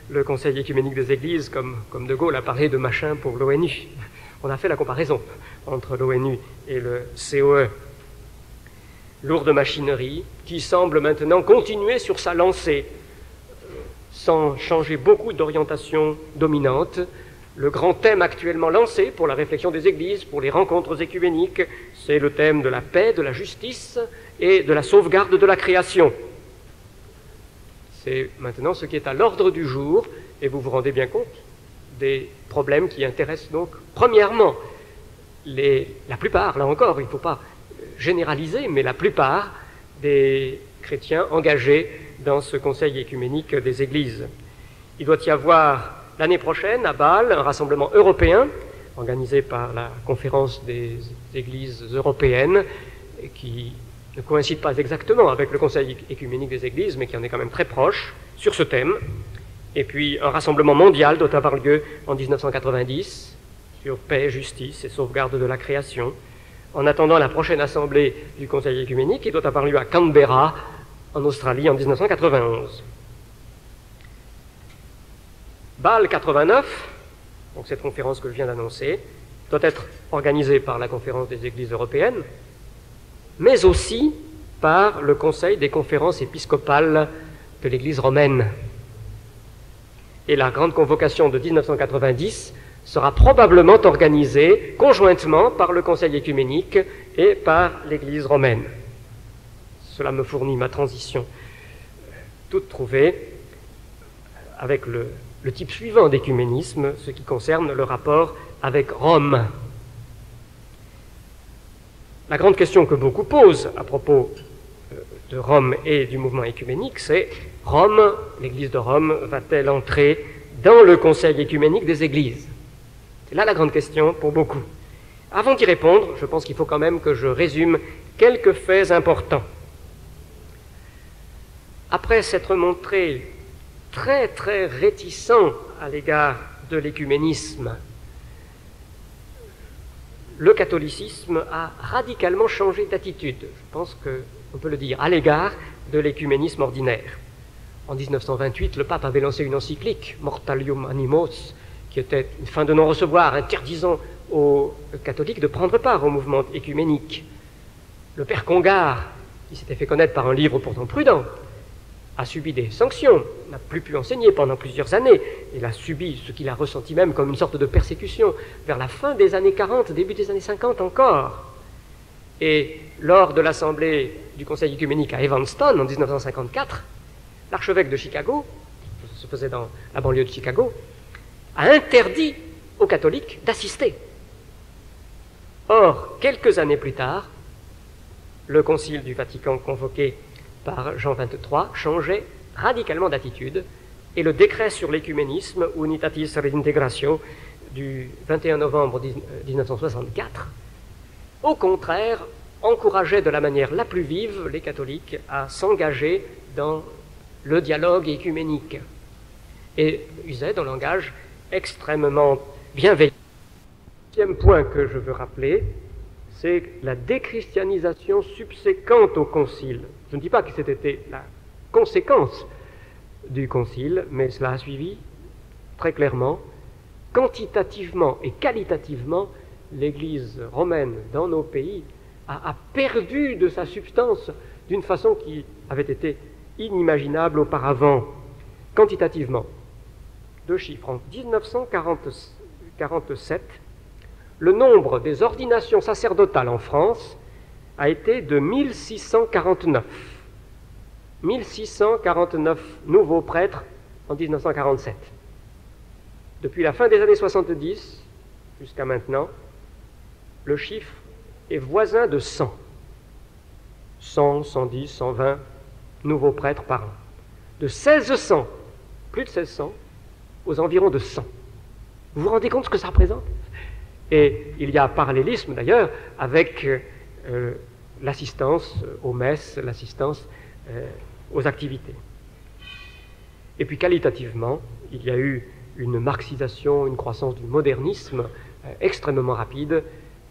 le Conseil écuménique des Églises, comme De Gaulle a parlé de machin pour l'ONU. On a fait la comparaison entre l'ONU et le COE. Lourde machinerie qui semble maintenant continuer sur sa lancée sans changer beaucoup d'orientation dominante. Le grand thème actuellement lancé pour la réflexion des Églises, pour les rencontres écuméniques, c'est le thème de la paix, de la justice et de la sauvegarde de la création. C'est maintenant ce qui est à l'ordre du jour, et vous vous rendez bien compte des problèmes qui intéressent donc, premièrement, la plupart, là encore, il ne faut pas généraliser, mais la plupart des chrétiens engagés dans ce Conseil écuménique des Églises. Il doit y avoir l'année prochaine, à Bâle, un rassemblement européen, organisé par la Conférence des Églises européennes, et qui ne coïncide pas exactement avec le Conseil écuménique des Églises, mais qui en est quand même très proche, sur ce thème. Et puis un rassemblement mondial doit avoir lieu en 1990, sur paix, justice et sauvegarde de la création. En attendant la prochaine assemblée du Conseil écuménique, qui doit avoir lieu à Canberra, en Australie, en 1991. Bâle 89, donc cette conférence que je viens d'annoncer, doit être organisée par la Conférence des Églises européennes, mais aussi par le Conseil des conférences épiscopales de l'Église romaine. Et la grande convocation de 1990 sera probablement organisée conjointement par le Conseil écuménique et par l'Église romaine. Cela me fournit ma transition toute trouvée avec le type suivant d'écuménisme, ce qui concerne le rapport avec Rome. La grande question que beaucoup posent à propos de Rome et du mouvement écuménique, c'est Rome, l'Église de Rome, va-t-elle entrer dans le Conseil écuménique des Églises? C'est là la grande question pour beaucoup. Avant d'y répondre, je pense qu'il faut quand même que je résume quelques faits importants. Après s'être montré très très réticent à l'égard de l'écuménisme, le catholicisme a radicalement changé d'attitude, je pense qu'on peut le dire, à l'égard de l'écuménisme ordinaire. En 1928, le pape avait lancé une encyclique, Mortalium Animos, qui était une fin de non-recevoir, interdisant aux catholiques de prendre part au mouvement écuménique. Le père Congar, qui s'était fait connaître par un livre pourtant prudent, a subi des sanctions, n'a plus pu enseigner pendant plusieurs années. Il a subi ce qu'il a ressenti même comme une sorte de persécution vers la fin des années 40, début des années 50 encore. Et lors de l'assemblée du Conseil écuménique à Evanston en 1954, l'archevêque de Chicago, qui se faisait dans la banlieue de Chicago, a interdit aux catholiques d'assister. Or, quelques années plus tard, le Concile du Vatican convoqué par Jean XXIII changeait radicalement d'attitude et le décret sur l'écuménisme, Unitatis Redintegratio, du 21 novembre 1964, au contraire, encourageait de la manière la plus vive les catholiques à s'engager dans le dialogue écuménique et usait d'un langage extrêmement bienveillant. Le deuxième point que je veux rappeler, c'est la déchristianisation subséquente au concile. Je ne dis pas que c'était la conséquence du concile, mais cela a suivi très clairement, quantitativement et qualitativement, l'Église romaine dans nos pays a perdu de sa substance d'une façon qui avait été inimaginable auparavant. Quantitativement, deux chiffres. En 1947, le nombre des ordinations sacerdotales en France a été de 1649. 1649 nouveaux prêtres en 1947. Depuis la fin des années 70 jusqu'à maintenant, le chiffre est voisin de 100. 100, 110, 120 nouveaux prêtres par an. De 1600, plus de 1600, aux environs de 100. Vous vous rendez compte ce que ça représente? Et il y a parallélisme d'ailleurs avec l'assistance aux messes, l'assistance aux activités. Et puis qualitativement, il y a eu une marxisation, une croissance du modernisme extrêmement rapide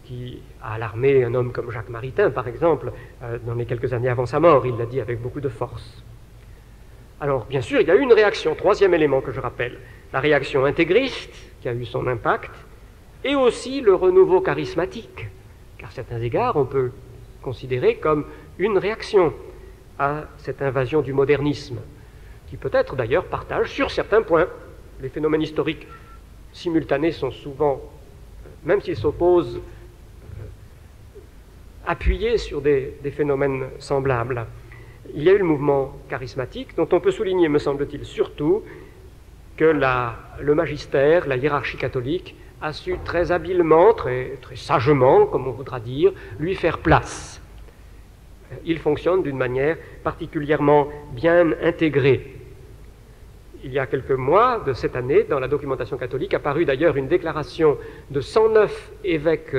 qui a alarmé un homme comme Jacques Maritain, par exemple, dans les quelques années avant sa mort. Il l'a dit avec beaucoup de force. Alors, bien sûr, il y a eu une réaction, troisième élément que je rappelle, la réaction intégriste qui a eu son impact, et aussi le renouveau charismatique, car à certains égards, on peut considérer comme une réaction à cette invasion du modernisme, qui peut-être d'ailleurs partage sur certains points. Les phénomènes historiques simultanés sont souvent, même s'ils s'opposent, appuyés sur des phénomènes semblables. Il y a eu le mouvement charismatique, dont on peut souligner, me semble-t-il, surtout que le magistère, la hiérarchie catholique, a su très habilement, très sagement, comme on voudra dire, lui faire place. Il fonctionne d'une manière particulièrement bien intégrée. Il y a quelques mois de cette année, dans la documentation catholique, apparut d'ailleurs une déclaration de 109 évêques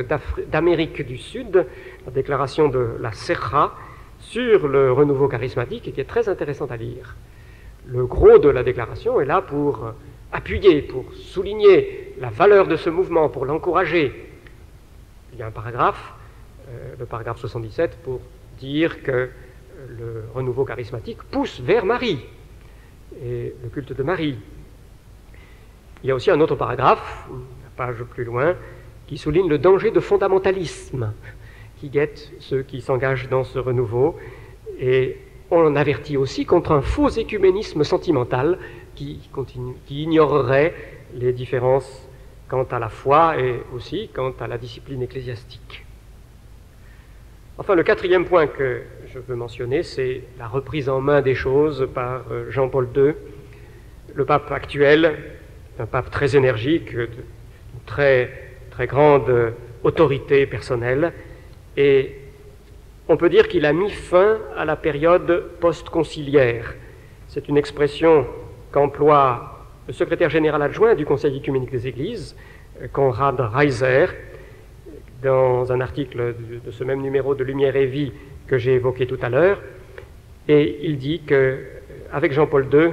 d'Amérique du Sud, la déclaration de la Serra, sur le renouveau charismatique, et qui est très intéressante à lire. Le gros de la déclaration est là pour appuyer, pour souligner la valeur de ce mouvement, pour l'encourager. Il y a un paragraphe, le paragraphe 77, pour dire que le renouveau charismatique pousse vers Marie et le culte de Marie. Il y a aussi un autre paragraphe, une page plus loin, qui souligne le danger de fondamentalisme qui guette ceux qui s'engagent dans ce renouveau, et on avertit aussi contre un faux écuménisme sentimental qui ignorerait les différences quant à la foi et aussi quant à la discipline ecclésiastique. Enfin, le quatrième point que je veux mentionner, c'est la reprise en main des choses par Jean-Paul II, le pape actuel, un pape très énergique, de très grande autorité personnelle, et on peut dire qu'il a mis fin à la période post-conciliaire. C'est une expression qu'emploie le secrétaire général adjoint du Conseil œcuménique des Églises, Konrad Reiser, dans un article de ce même numéro de Lumière et Vie que j'ai évoqué tout à l'heure, et il dit qu'avec Jean-Paul II,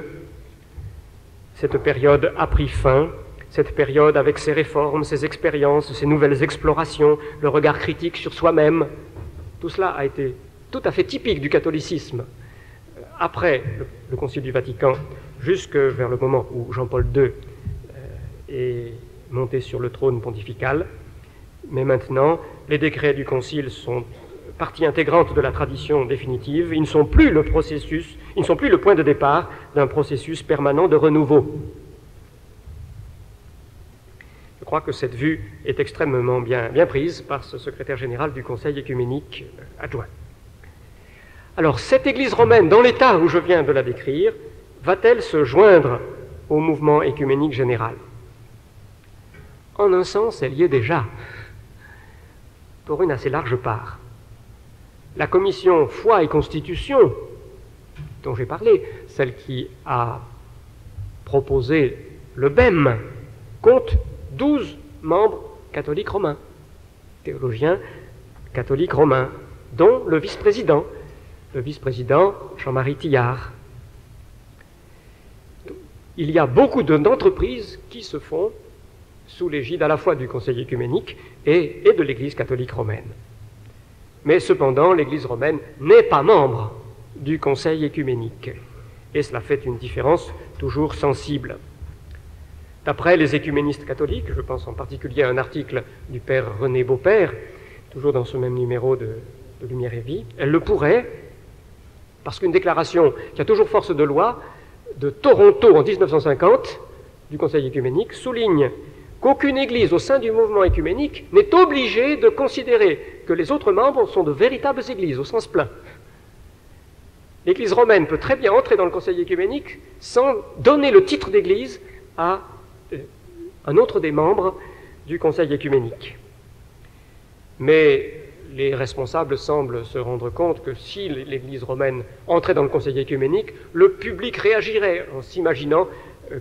cette période a pris fin, cette période avec ses réformes, ses expériences, ses nouvelles explorations, le regard critique sur soi-même, tout cela a été tout à fait typique du catholicisme. Après le Concile du Vatican, jusque vers le moment où Jean-Paul II est monté sur le trône pontifical, mais maintenant, les décrets du Concile sont partie intégrante de la tradition définitive. Ils ne sont plus le processus, ils ne sont plus le point de départ d'un processus permanent de renouveau. Je crois que cette vue est extrêmement bien prise par ce secrétaire général du Conseil œcuménique adjoint. Alors, cette Église romaine, dans l'état où je viens de la décrire, va-t-elle se joindre au mouvement œcuménique général? En un sens, elle y est déjà, pour une assez large part. La commission foi et constitution, dont j'ai parlé, celle qui a proposé le BEM, compte 12 membres catholiques romains, théologiens catholiques romains, dont le vice-président Jean-Marie Tillard. Il y a beaucoup d'entreprises qui se font sous l'égide à la fois du Conseil œcuménique et de l'Église catholique romaine. Mais cependant, l'Église romaine n'est pas membre du Conseil œcuménique, et cela fait une différence toujours sensible. D'après les œcuménistes catholiques, je pense en particulier à un article du père René Beaupère, toujours dans ce même numéro de Lumière et Vie, elle le pourrait, parce qu'une déclaration qui a toujours force de loi de Toronto en 1950 du Conseil œcuménique souligne qu'aucune Église au sein du mouvement œcuménique n'est obligée de considérer que les autres membres sont de véritables Églises au sens plein. L'Église romaine peut très bien entrer dans le Conseil œcuménique sans donner le titre d'Église à un autre des membres du Conseil œcuménique. Mais les responsables semblent se rendre compte que si l'Église romaine entrait dans le Conseil œcuménique, le public réagirait en s'imaginant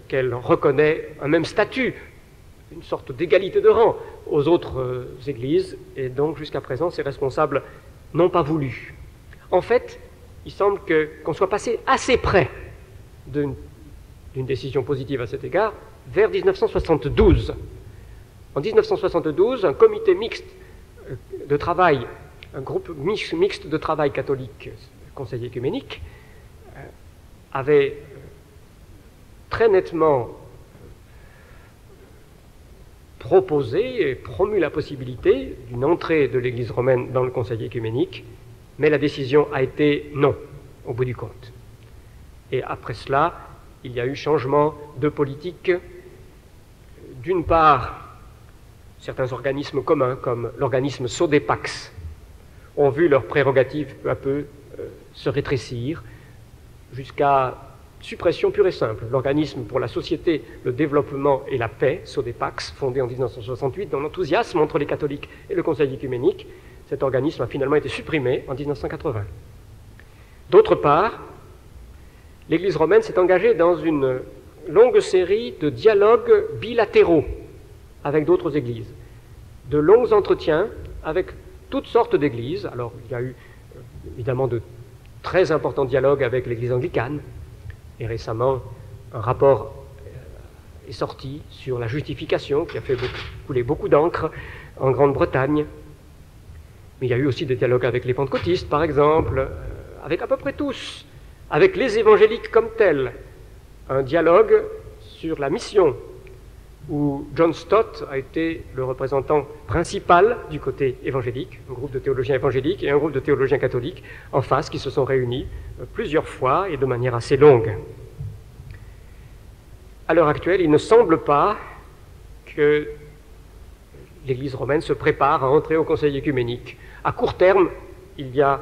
qu'elle reconnaît un même statut, une sorte d'égalité de rang aux autres églises, et donc jusqu'à présent, ces responsables n'ont pas voulu. En fait, il semble qu'on soit passé assez près d'une décision positive à cet égard vers 1972. En 1972, un comité mixte de travail, un groupe mixte de travail catholique, Conseil œcuménique, avait très nettement proposé et promu la possibilité d'une entrée de l'Église romaine dans le Conseil œcuménique, mais la décision a été non, au bout du compte. Et après cela, il y a eu changement de politique. D'une part, certains organismes communs, comme l'organisme Sodepax, ont vu leurs prérogatives peu à peu se rétrécir jusqu'à suppression pure et simple. L'organisme pour la société, le développement et la paix, Sodepax, fondé en 1968 dans l'enthousiasme entre les catholiques et le Conseil œcuménique, cet organisme a finalement été supprimé en 1980. D'autre part, l'Église romaine s'est engagée dans une longue série de dialogues bilatéraux avec d'autres églises, de longs entretiens avec toutes sortes d'églises. Alors, il y a eu évidemment de très importants dialogues avec l'Église anglicane, et récemment, un rapport est sorti sur la justification qui a fait couler beaucoup d'encre en Grande-Bretagne. Mais il y a eu aussi des dialogues avec les pentecôtistes, par exemple, avec à peu près tous, avec les évangéliques comme tels. Un dialogue sur la mission, où John Stott a été le représentant principal du côté évangélique, un groupe de théologiens évangéliques et un groupe de théologiens catholiques en face qui se sont réunis plusieurs fois et de manière assez longue. À l'heure actuelle, il ne semble pas que l'Église romaine se prépare à entrer au Conseil œcuménique. À court terme, il y a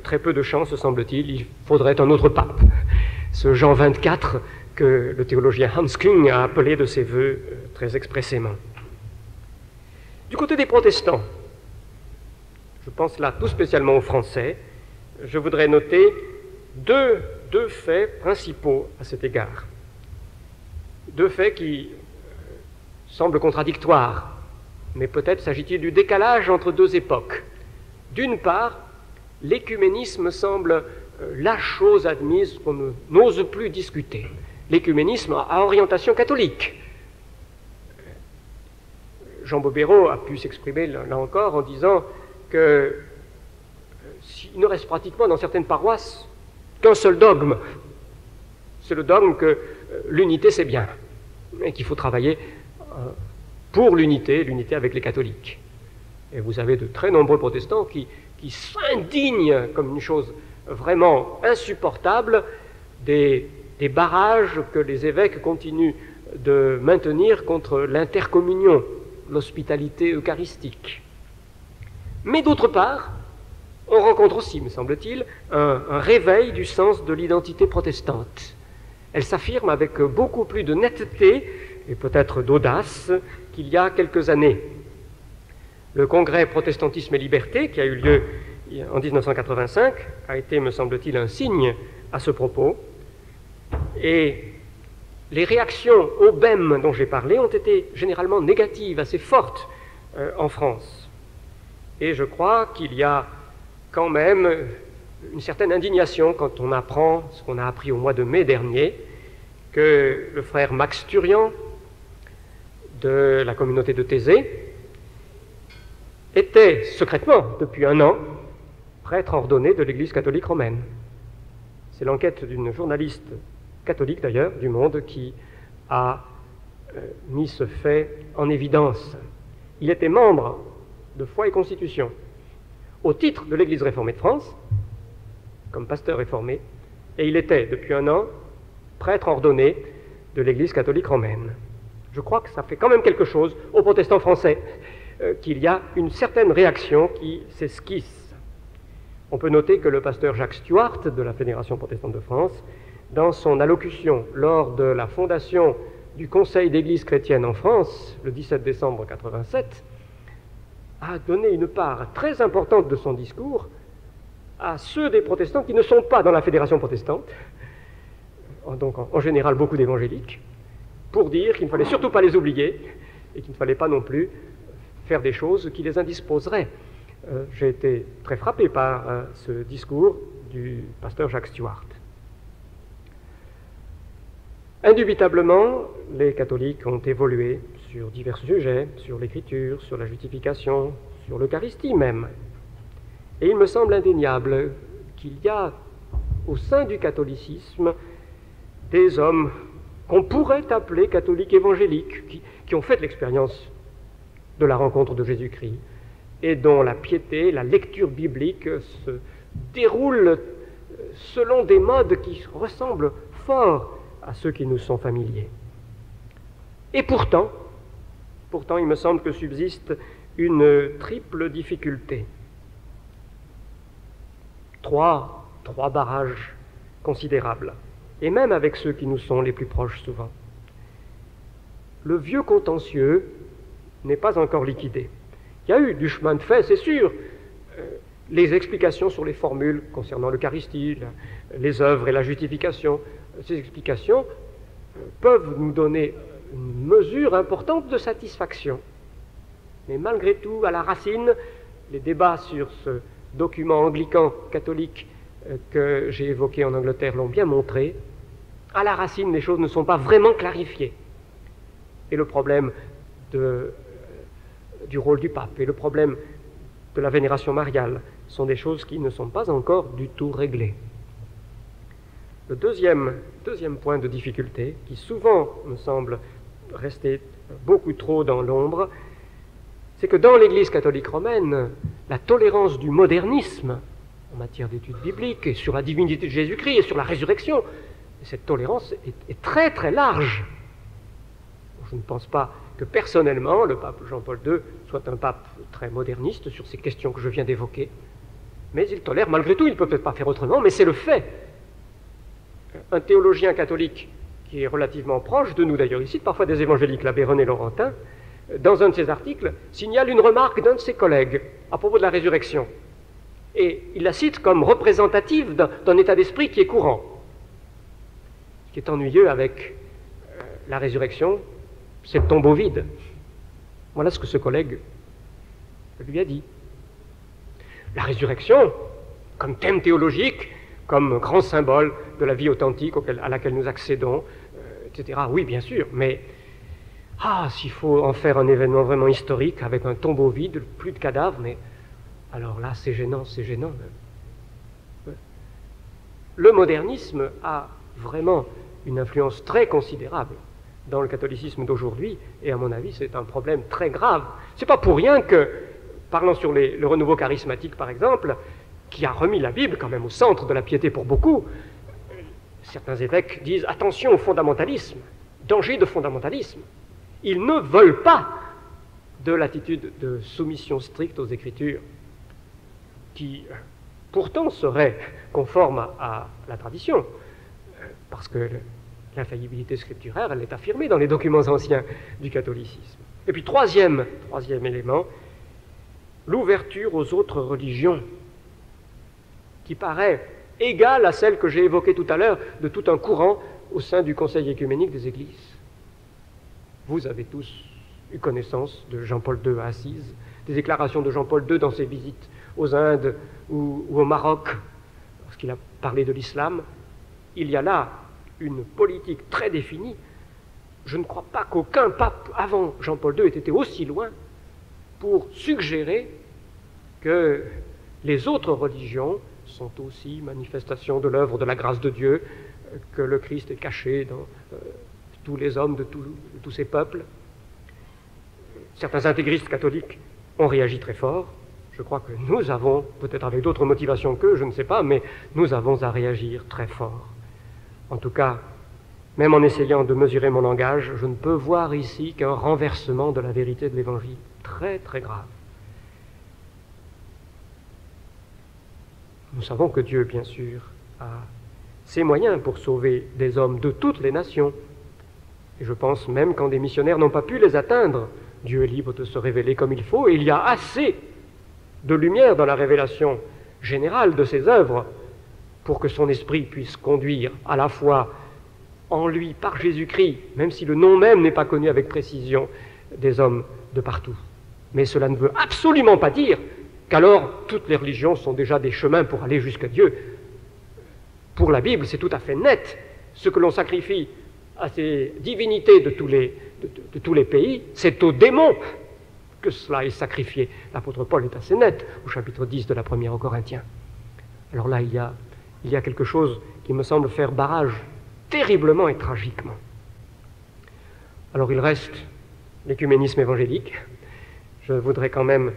très peu de chances, semble-t-il, il faudrait un autre pape. Ce Jean XXIV que le théologien Hans Küng a appelé de ses voeux très expressément. Du côté des protestants, je pense là tout spécialement aux Français, je voudrais noter deux faits principaux à cet égard. Deux faits qui semblent contradictoires, mais peut-être s'agit-il du décalage entre deux époques. D'une part, l'écuménisme semble la chose admise qu'on n'ose plus discuter. L'écuménisme à orientation catholique. Jean Bobéro a pu s'exprimer là encore en disant qu'il ne reste pratiquement dans certaines paroisses qu'un seul dogme. C'est le dogme que l'unité c'est bien, et qu'il faut travailler pour l'unité avec les catholiques. Et vous avez de très nombreux protestants qui s'indignent comme une chose vraiment insupportable des barrages que les évêques continuent de maintenir contre l'intercommunion, l'hospitalité eucharistique. Mais d'autre part, on rencontre aussi, me semble-t-il, un réveil du sens de l'identité protestante. Elle s'affirme avec beaucoup plus de netteté et peut-être d'audace qu'il y a quelques années. Le congrès Protestantisme et Liberté, qui a eu lieu en 1985, a été, me semble-t-il, un signe à ce propos. Et les réactions au bème dont j'ai parlé ont été généralement négatives, assez fortes en France. Et je crois qu'il y a quand même une certaine indignation quand on apprend ce qu'on a appris au mois de mai dernier, que le frère Max Turian de la communauté de Thésée était secrètement, depuis 1 an, prêtre ordonné de l'Église catholique romaine. C'est l'enquête d'une journaliste catholique d'ailleurs du Monde qui a mis ce fait en évidence. Il était membre de Foi et Constitution au titre de l'Église réformée de France, comme pasteur réformé, et il était depuis 1 an prêtre ordonné de l'Église catholique romaine. Je crois que ça fait quand même quelque chose aux protestants français, qu'il y a une certaine réaction qui s'esquisse. On peut noter que le pasteur Jacques Stuart de la Fédération protestante de France, dans son allocution lors de la fondation du Conseil d'Église chrétienne en France, le 17 décembre 1987, a donné une part très importante de son discours à ceux des protestants qui ne sont pas dans la Fédération protestante, donc en général beaucoup d'évangéliques, pour dire qu'il ne fallait surtout pas les oublier et qu'il ne fallait pas non plus faire des choses qui les indisposeraient. J'ai été très frappé par ce discours du pasteur Jacques Stuart. Indubitablement, les catholiques ont évolué sur divers sujets, sur l'écriture, sur la justification, sur l'Eucharistie même. Et il me semble indéniable qu'il y a au sein du catholicisme des hommes qu'on pourrait appeler catholiques évangéliques, qui ont fait l'expérience de la rencontre de Jésus-Christ et dont la piété, la lecture biblique se déroule selon des modes qui ressemblent fort à ceux qui nous sont familiers. Et pourtant, il me semble que subsiste une triple difficulté. Trois barrages considérables, et même avec ceux qui nous sont les plus proches souvent. Le vieux contentieux n'est pas encore liquidé. Il y a eu du chemin de fait, c'est sûr. Les explications sur les formules concernant l'Eucharistie, les œuvres et la justification, ces explications peuvent nous donner une mesure importante de satisfaction. Mais malgré tout, à la racine, les débats sur ce document anglican catholique que j'ai évoqué en Angleterre l'ont bien montré, à la racine, les choses ne sont pas vraiment clarifiées. Et le problème du rôle du pape et le problème de la vénération mariale sont des choses qui ne sont pas encore du tout réglées. Le deuxième point de difficulté, qui souvent me semble rester beaucoup trop dans l'ombre, c'est que dans l'Église catholique romaine, la tolérance du modernisme en matière d'études bibliques et sur la divinité de Jésus-Christ et sur la résurrection, cette tolérance est très très large. Je ne pense pas que personnellement le pape Jean-Paul II soit un pape très moderniste sur ces questions que je viens d'évoquer, mais il tolère malgré tout, il ne peut peut-être pas faire autrement, mais c'est le fait. Un théologien catholique qui est relativement proche de nous d'ailleurs ici, parfois des évangéliques, l'abbé René Laurentin, dans un de ses articles, signale une remarque d'un de ses collègues à propos de la résurrection. Et il la cite comme représentative d'un état d'esprit qui est courant. Ce qui est ennuyeux avec la résurrection, c'est le tombeau vide. Voilà ce que ce collègue lui a dit. La résurrection, comme thème théologique, comme grand symbole de la vie authentique à laquelle nous accédons, etc. Oui, bien sûr, mais s'il faut en faire un événement vraiment historique avec un tombeau vide, plus de cadavres, mais alors là, c'est gênant, c'est gênant. Le modernisme a vraiment une influence très considérable dans le catholicisme d'aujourd'hui, et à mon avis, c'est un problème très grave. C'est pas pour rien que, parlant sur le renouveau charismatique par exemple, qui a remis la Bible quand même au centre de la piété pour beaucoup, certains évêques disent attention au fondamentalisme, danger de fondamentalisme. Ils ne veulent pas de l'attitude de soumission stricte aux Écritures, qui pourtant serait conforme à la tradition, parce que l'infaillibilité scripturaire, elle est affirmée dans les documents anciens du catholicisme. Et puis troisième élément, l'ouverture aux autres religions, qui paraît égale à celle que j'ai évoquée tout à l'heure de tout un courant au sein du Conseil œcuménique des Églises. Vous avez tous eu connaissance de Jean-Paul II à Assise, des déclarations de Jean-Paul II dans ses visites aux Indes ou au Maroc, lorsqu'il a parlé de l'islam. Il y a là une politique très définie. Je ne crois pas qu'aucun pape avant Jean-Paul II ait été aussi loin pour suggérer que les autres religions sont aussi manifestations de l'œuvre de la grâce de Dieu, que le Christ est caché dans tous les hommes de tous ces peuples. Certains intégristes catholiques ont réagi très fort. Je crois que nous avons, peut-être avec d'autres motivations qu'eux, je ne sais pas, mais nous avons à réagir très fort. En tout cas, même en essayant de mesurer mon langage, je ne peux voir ici qu'un renversement de la vérité de l'Évangile très très grave. Nous savons que Dieu, bien sûr, a ses moyens pour sauver des hommes de toutes les nations. Et je pense même quand des missionnaires n'ont pas pu les atteindre, Dieu est libre de se révéler comme il faut, et il y a assez de lumière dans la révélation générale de ses œuvres pour que son esprit puisse conduire à la fois en lui, par Jésus-Christ, même si le nom même n'est pas connu avec précision, des hommes de partout. Mais cela ne veut absolument pas dire qu'alors toutes les religions sont déjà des chemins pour aller jusqu'à Dieu. Pour la Bible, c'est tout à fait net. Ce que l'on sacrifie à ces divinités de tous les pays, c'est aux démons que cela est sacrifié. L'apôtre Paul est assez net au chapitre 10 de la première aux Corinthiens. Alors là, il y a quelque chose qui me semble faire barrage terriblement et tragiquement. Alors il reste l'écuménisme évangélique. Je voudrais quand même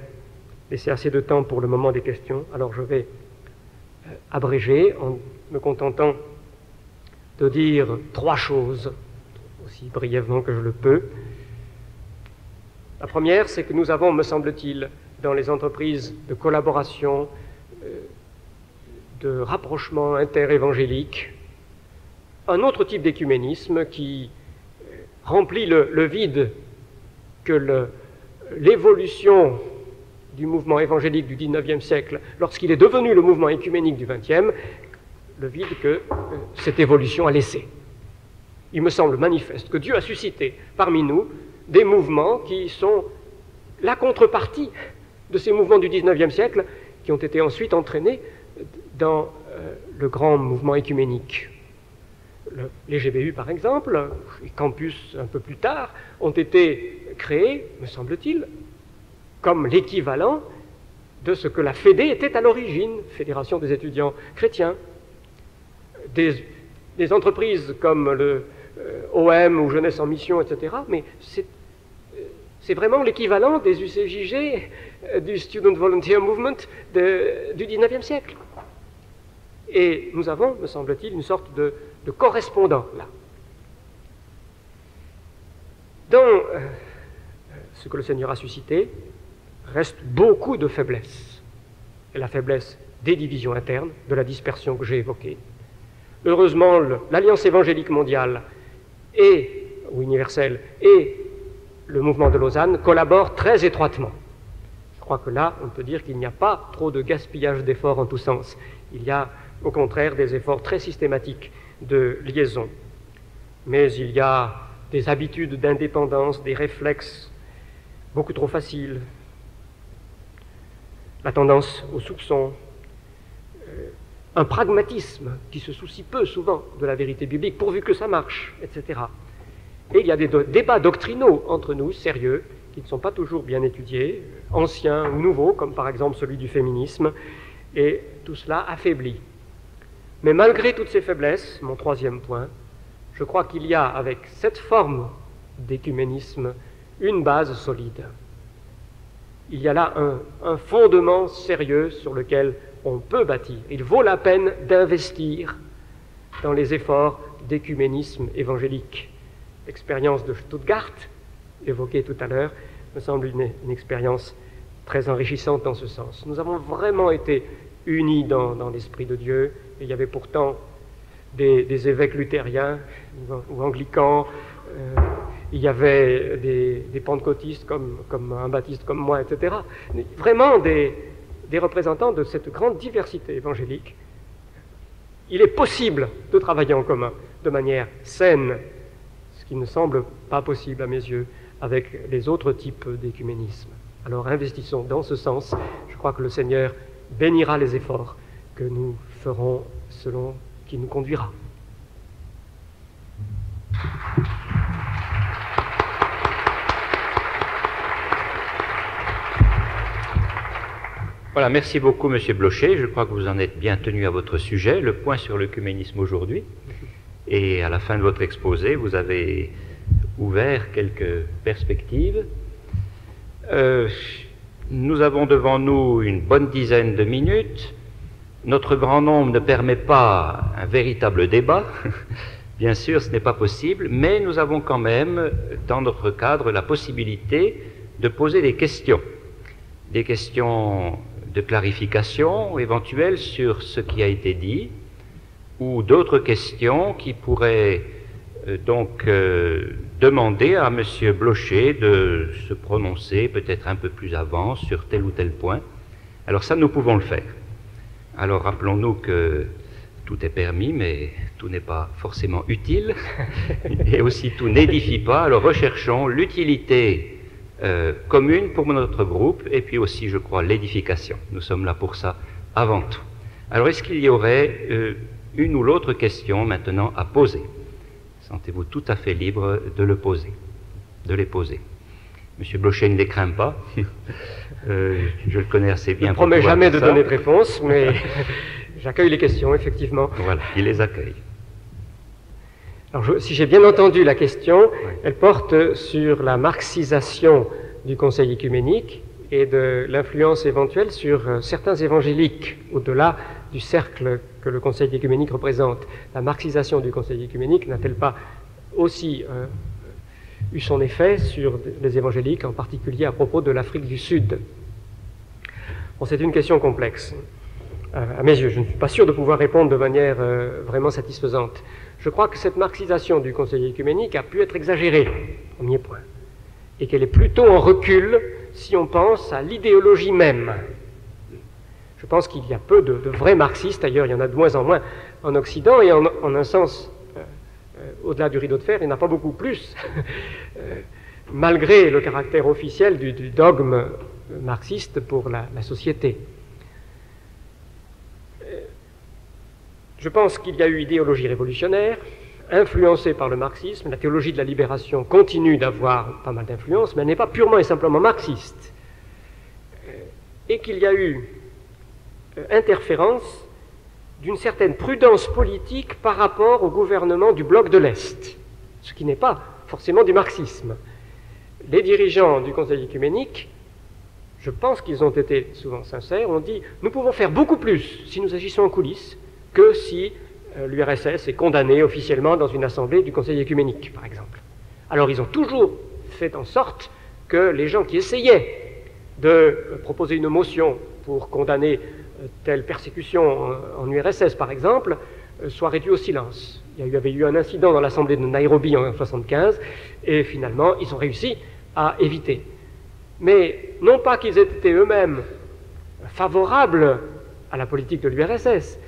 laisser assez de temps pour le moment des questions. Alors je vais abréger en me contentant de dire 3 choses, aussi brièvement que je le peux. La première, c'est que nous avons, me semble-t-il, dans les entreprises de collaboration, de rapprochement interévangélique, un autre type d'écuménisme qui remplit le vide que l'évolution du mouvement évangélique du XIXe siècle, lorsqu'il est devenu le mouvement écuménique du XXe, le vide que cette évolution a laissé. Il me semble manifeste que Dieu a suscité parmi nous des mouvements qui sont la contrepartie de ces mouvements du XIXe siècle qui ont été ensuite entraînés dans le grand mouvement écuménique. Les GBU, par exemple, les campus un peu plus tard, ont été créés, me semble-t-il, comme l'équivalent de ce que la Fédé était à l'origine, Fédération des étudiants chrétiens. Des entreprises comme le OM ou Jeunesse en Mission, etc., mais c'est vraiment l'équivalent des UCJG, du Student Volunteer Movement du XIXe siècle. Et nous avons, me semble-t-il, une sorte de correspondant là. Dans ce que le Seigneur a suscité, reste beaucoup de faiblesses. Et la faiblesse des divisions internes, de la dispersion que j'ai évoquée. Heureusement, l'Alliance évangélique mondiale ou universelle et le mouvement de Lausanne collaborent très étroitement. Je crois que là, on peut dire qu'il n'y a pas trop de gaspillage d'efforts en tous sens. Il y a, au contraire, des efforts très systématiques de liaison. Mais il y a des habitudes d'indépendance, des réflexes beaucoup trop faciles, la tendance au soupçon, un pragmatisme qui se soucie peu souvent de la vérité biblique, pourvu que ça marche, etc. Et il y a des débats doctrinaux entre nous, sérieux, qui ne sont pas toujours bien étudiés, anciens ou nouveaux, comme par exemple celui du féminisme, et tout cela affaiblit. Mais malgré toutes ces faiblesses, mon 3e point, je crois qu'il y a avec cette forme d'écuménisme une base solide. Il y a là un fondement sérieux sur lequel on peut bâtir. Il vaut la peine d'investir dans les efforts d'écuménisme évangélique. L'expérience de Stuttgart, évoquée tout à l'heure, me semble une expérience très enrichissante dans ce sens. Nous avons vraiment été unis dans l'Esprit de Dieu, et il y avait pourtant des évêques luthériens ou anglicans, il y avait des pentecôtistes comme un baptiste comme moi, etc. Vraiment des représentants de cette grande diversité évangélique. Il est possible de travailler en commun de manière saine, ce qui ne semble pas possible à mes yeux avec les autres types d'écuménisme. Alors investissons dans ce sens. Je crois que le Seigneur bénira les efforts que nous ferons selon qui nous conduira. Voilà, merci beaucoup, Monsieur Blocher. Je crois que vous en êtes bien tenu à votre sujet, le point sur l'œcuménisme aujourd'hui. Et à la fin de votre exposé, vous avez ouvert quelques perspectives. Nous avons devant nous une bonne dizaine de minutes. Notre grand nombre ne permet pas un véritable débat. Bien sûr, ce n'est pas possible, mais nous avons quand même, dans notre cadre, la possibilité de poser des questions de clarification éventuelle sur ce qui a été dit, ou d'autres questions qui pourraient demander à M. Blocher de se prononcer peut-être un peu plus avant sur tel ou tel point. Alors ça, nous pouvons le faire. Alors rappelons-nous que tout est permis, mais tout n'est pas forcément utile, et aussi tout n'édifie pas. Alors recherchons l'utilité commune pour notre groupe, et puis aussi, je crois, l'édification. Nous sommes là pour ça avant tout. Alors, est-ce qu'il y aurait une ou l'autre question maintenant à poser? Sentez-vous tout à fait libre de les poser. Monsieur Blocher ne les craint pas. Je le connais assez bien. Je ne promets jamais de donner de réponse, mais j'accueille les questions, effectivement. Voilà, il les accueille. Alors, si j'ai bien entendu la question, elle porte sur la marxisation du Conseil œcuménique et de l'influence éventuelle sur certains évangéliques, au-delà du cercle que le Conseil œcuménique représente. La marxisation du Conseil œcuménique n'a-t-elle pas aussi eu son effet sur les évangéliques, en particulier à propos de l'Afrique du Sud? Bon, c'est une question complexe. À mes yeux, je ne suis pas sûr de pouvoir répondre de manière vraiment satisfaisante. Je crois que cette marxisation du Conseil œcuménique a pu être exagérée, premier point, et qu'elle est plutôt en recul si on pense à l'idéologie même. Je pense qu'il y a peu de vrais marxistes, d'ailleurs il y en a de moins en moins en Occident, et en un sens, au-delà du rideau de fer, il n'y en a pas beaucoup plus, malgré le caractère officiel du dogme marxiste pour la société. Je pense qu'il y a eu idéologie révolutionnaire, influencée par le marxisme. La théologie de la libération continue d'avoir pas mal d'influence, mais elle n'est pas purement et simplement marxiste. Et qu'il y a eu interférence d'une certaine prudence politique par rapport au gouvernement du bloc de l'Est, ce qui n'est pas forcément du marxisme. Les dirigeants du Conseil œcuménique, je pense qu'ils ont été souvent sincères, ont dit « Nous pouvons faire beaucoup plus si nous agissons en coulisses que si l'URSS est condamnée officiellement dans une assemblée du Conseil œcuménique, par exemple. » Alors ils ont toujours fait en sorte que les gens qui essayaient de proposer une motion pour condamner telle persécution en URSS, par exemple, soient réduits au silence. Il y avait eu un incident dans l'assemblée de Nairobi en 1975, et finalement ils ont réussi à éviter. Mais non pas qu'ils aient été eux-mêmes favorables à la politique de l'URSS,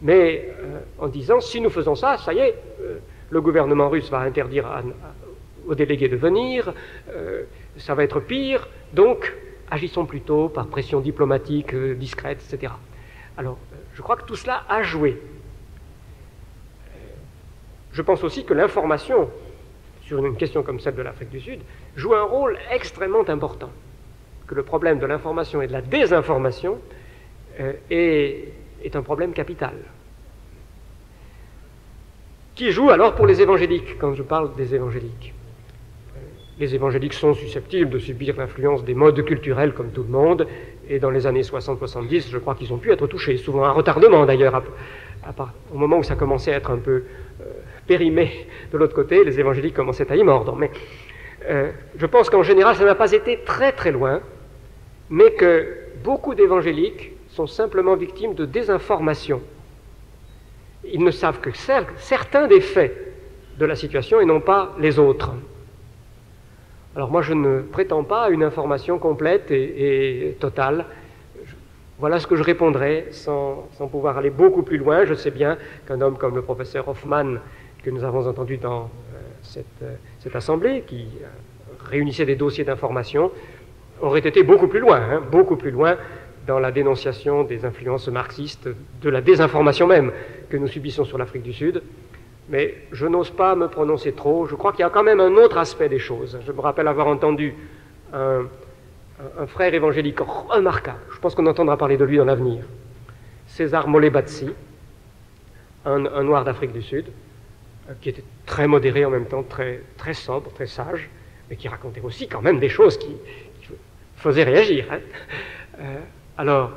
mais en disant, si nous faisons ça, ça y est, le gouvernement russe va interdire aux délégués de venir, ça va être pire, donc agissons plutôt par pression diplomatique discrète, etc. Alors, je crois que tout cela a joué. Je pense aussi que l'information, sur une question comme celle de l'Afrique du Sud, joue un rôle extrêmement important, que le problème de l'information et de la désinformation est un problème capital. Qui joue alors pour les évangéliques, quand je parle des évangéliques? Les évangéliques sont susceptibles de subir l'influence des modes culturels comme tout le monde, et dans les années 60-70, je crois qu'ils ont pu être touchés, souvent un retardement d'ailleurs, au moment où ça commençait à être un peu périmé de l'autre côté, les évangéliques commençaient à y mordre. Mais je pense qu'en général, ça n'a pas été très très loin, mais que beaucoup d'évangéliques sont simplement victimes de désinformation. Ils ne savent que certains des faits de la situation et non pas les autres. Alors moi, je ne prétends pas à une information complète et totale. Voilà ce que je répondrai sans pouvoir aller beaucoup plus loin. Je sais bien qu'un homme comme le professeur Hoffman, que nous avons entendu dans cette assemblée, qui réunissait des dossiers d'information, aurait été beaucoup plus loin, beaucoup plus loin dans la dénonciation des influences marxistes, de la désinformation même que nous subissons sur l'Afrique du Sud. Mais je n'ose pas me prononcer trop. Je crois qu'il y a quand même un autre aspect des choses. Je me rappelle avoir entendu un frère évangélique remarquable, je pense qu'on entendra parler de lui dans l'avenir, César Molebatsi, un noir d'Afrique du Sud, qui était très modéré en même temps, très, très sobre, très sage, mais qui racontait aussi quand même des choses qui faisaient réagir. Alors,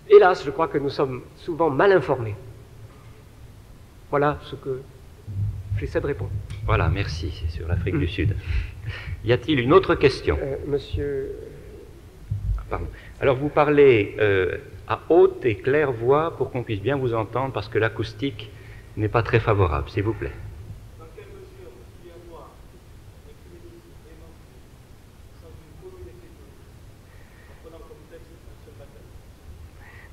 hélas, je crois que nous sommes souvent mal informés. Voilà ce que j'essaie de répondre. Voilà, merci, c'est sur l'Afrique du Sud. Y a-t-il une autre question? Monsieur... Pardon. Alors vous parlez à haute et claire voix pour qu'on puisse bien vous entendre, parce que l'acoustique n'est pas très favorable, s'il vous plaît. Dans quelle mesure peut-il y avoir un écuménisme évangélique sans une commune ecclésiologie, en prenant comme texte un seul baptême?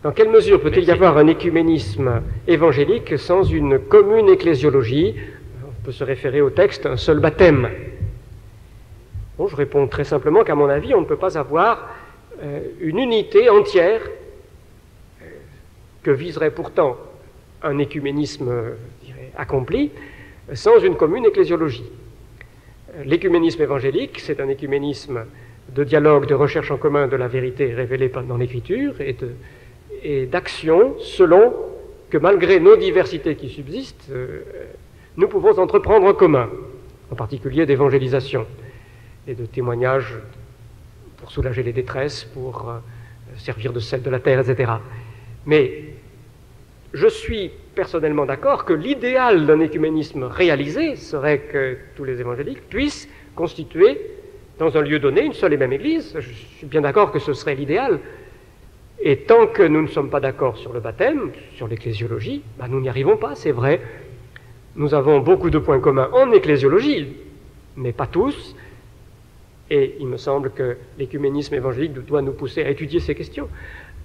Dans quelle mesure peut-il y avoir un écuménisme évangélique sans une commune ecclésiologie? On peut se référer au texte, un seul baptême. Bon, je réponds très simplement qu'à mon avis, on ne peut pas avoir une unité entière que viserait pourtant un écuménisme, je dirais, accompli, sans une commune ecclésiologie. L'écuménisme évangélique, c'est un écuménisme de dialogue, de recherche en commun de la vérité révélée dans l'Écriture et d'action selon que malgré nos diversités qui subsistent, nous pouvons entreprendre en commun, en particulier d'évangélisation et de témoignage pour soulager les détresses, pour servir de sel de la terre, etc. Mais je suis personnellement d'accord que l'idéal d'un écuménisme réalisé serait que tous les évangéliques puissent constituer dans un lieu donné une seule et même Église. Je suis bien d'accord que ce serait l'idéal. Et tant que nous ne sommes pas d'accord sur le baptême, sur l'ecclésiologie, nous n'y arrivons pas, c'est vrai. Nous avons beaucoup de points communs en ecclésiologie, mais pas tous. Et il me semble que l'écuménisme évangélique doit nous pousser à étudier ces questions,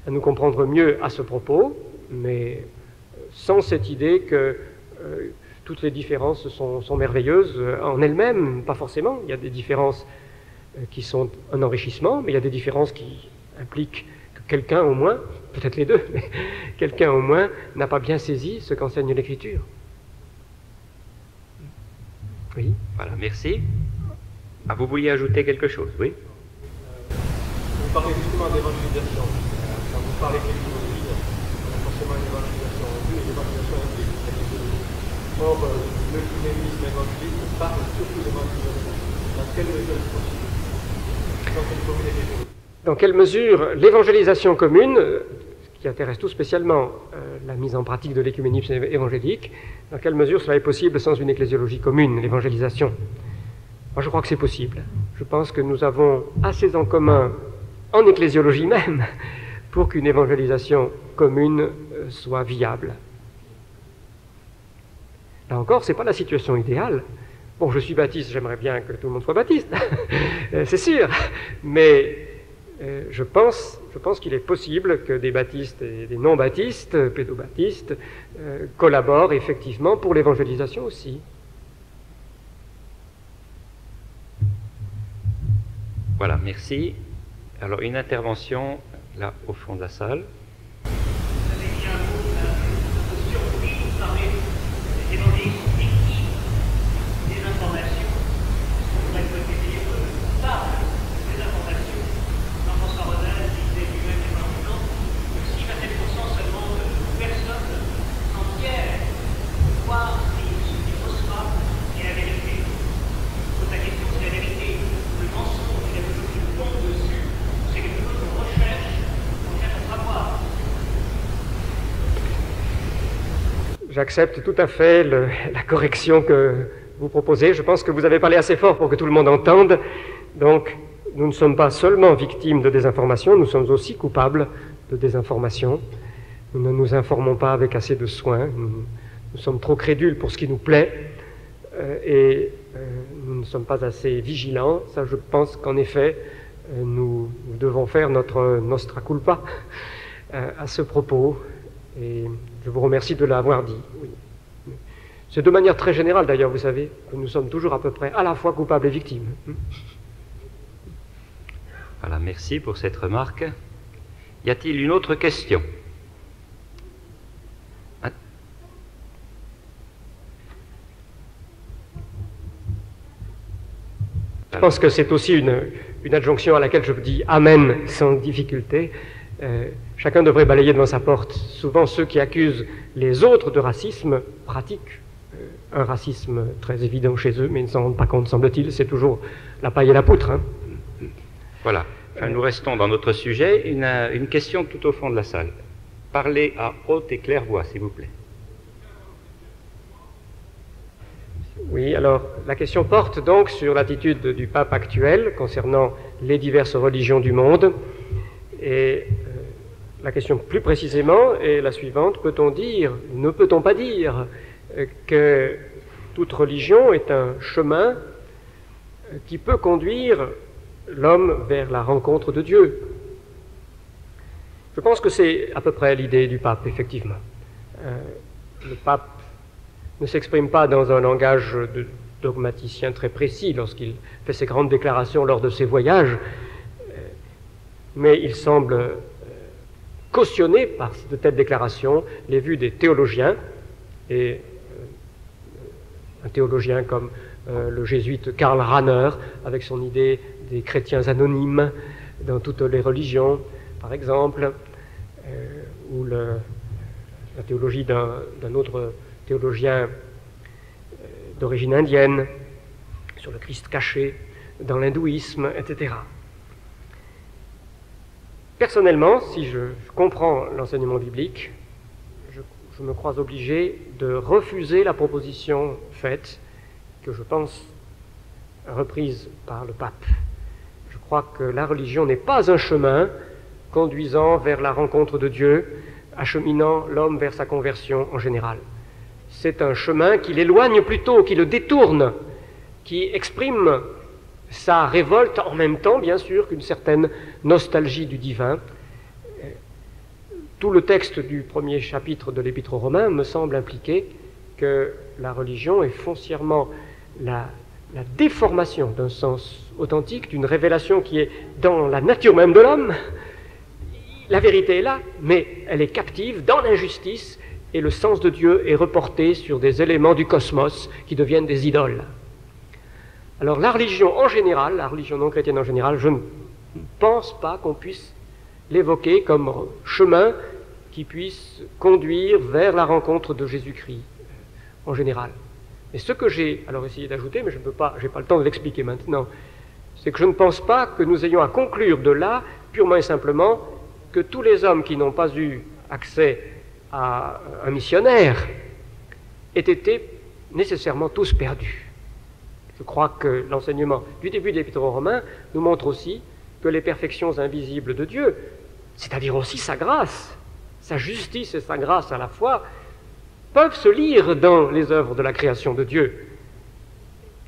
à nous comprendre mieux à ce propos, mais sans cette idée que toutes les différences sont merveilleuses en elles-mêmes, pas forcément. Il y a des différences qui sont un enrichissement, mais il y a des différences qui impliquent que quelqu'un au moins, peut-être les deux, mais quelqu'un au moins n'a pas bien saisi ce qu'enseigne l'Écriture. Oui. Voilà, merci. Ah, vous vouliez ajouter quelque chose, oui? Vous parlez justement d'évangélisation. Quand vous parlez d'éclésiologie, on a forcément une évangélisation en vue et l'évangélisation en vue. Or, l'écuménisme évangélique parle surtout d'évangélisation. Dans quelle mesure est-ce possible? Dans quelle commune ecclésiologique? Dans quelle mesure l'évangélisation commune, qui intéresse tout spécialement la mise en pratique de l'écuménisme évangélique, dans quelle mesure cela est possible sans une ecclésiologie commune, l'évangélisation? Moi, je crois que c'est possible. Je pense que nous avons assez en commun, en ecclésiologie même, pour qu'une évangélisation commune soit viable. Là encore, ce n'est pas la situation idéale. Bon, je suis baptiste, j'aimerais bien que tout le monde soit baptiste, c'est sûr, mais je pense qu'il est possible que des baptistes et des non-baptistes, pédobaptistes, collaborent effectivement pour l'évangélisation aussi. Voilà, merci. Alors, une intervention, là, au fond de la salle. Vous avez dit un mot, de surpris, vous parlez des évangélistes victimes des informations. On pourrait peut-être dire parle des informations. Jean-François Rodin disait lui-même il y a pas longtemps que si 27% seulement de personnes entières croient ce qui fausse pas et la vérité. Donc la question c'est la vérité. Le mensonge, c'est quelque chose qui nous tombe dessus, c'est quelque chose qu'on recherche à savoir. J'accepte tout à fait la correction que vous proposez. Je pense que vous avez parlé assez fort pour que tout le monde entende. Donc, nous ne sommes pas seulement victimes de désinformation, nous sommes aussi coupables de désinformation. Nous ne nous informons pas avec assez de soin. Nous sommes trop crédules pour ce qui nous plaît. Et nous ne sommes pas assez vigilants. Ça, je pense qu'en effet, nous devons faire notre nostra culpa à ce propos. Et je vous remercie de l'avoir dit. Oui. C'est de manière très générale d'ailleurs, vous savez, que nous sommes toujours à peu près à la fois coupables et victimes. Voilà, merci pour cette remarque. Y a-t-il une autre question? Je pense que c'est aussi une adjonction à laquelle je dis amen sans difficulté. Chacun devrait balayer devant sa porte. Souvent, ceux qui accusent les autres de racisme pratiquent un racisme très évident chez eux, mais ils ne s'en rendent pas compte, semble-t-il. C'est toujours la paille et la poutre. Hein. Voilà. Enfin, nous restons dans notre sujet. Une question tout au fond de la salle. Parlez à haute et claire voix, s'il vous plaît. Oui, alors la question porte donc sur l'attitude du pape actuel concernant les diverses religions du monde. Et la question plus précisément est la suivante. Peut-on dire, ne peut-on pas dire que toute religion est un chemin qui peut conduire l'homme vers la rencontre de Dieu? Je pense que c'est à peu près l'idée du pape, effectivement. Le pape ne s'exprime pas dans un langage de dogmaticien très précis lorsqu'il fait ses grandes déclarations lors de ses voyages, mais il semble cautionner par de telles déclarations les vues des théologiens, et un théologien comme le jésuite Karl Rahner, avec son idée des chrétiens anonymes dans toutes les religions, par exemple, ou la théologie d'un autre théologien d'origine indienne, sur le Christ caché dans l'hindouisme, etc. Personnellement, si je comprends l'enseignement biblique, je me crois obligé de refuser la proposition faite, que je pense reprise par le pape. Je crois que la religion n'est pas un chemin conduisant vers la rencontre de Dieu, acheminant l'homme vers sa conversion en général. C'est un chemin qui l'éloigne plutôt, qui le détourne, qui exprime sa révolte en même temps, bien sûr, qu'une certaine nostalgie du divin. Tout le texte du premier chapitre de l'Épître aux Romains me semble impliquer que la religion est foncièrement la déformation d'un sens authentique, d'une révélation qui est dans la nature même de l'homme. La vérité est là, mais elle est captive dans l'injustice, et le sens de Dieu est reporté sur des éléments du cosmos qui deviennent des idoles. Alors la religion en général, la religion non chrétienne en général, je ne pense pas qu'on puisse l'évoquer comme chemin qui puisse conduire vers la rencontre de Jésus-Christ en général. Mais ce que j'ai alors essayé d'ajouter, mais je n'ai pas le temps de l'expliquer maintenant, c'est que je ne pense pas que nous ayons à conclure de là, purement et simplement, que tous les hommes qui n'ont pas eu accès à un missionnaire aient été nécessairement tous perdus. Je crois que l'enseignement du début de l'Épître aux Romains nous montre aussi que les perfections invisibles de Dieu, c'est-à-dire aussi sa grâce, sa justice et sa grâce à la fois, peuvent se lire dans les œuvres de la création de Dieu.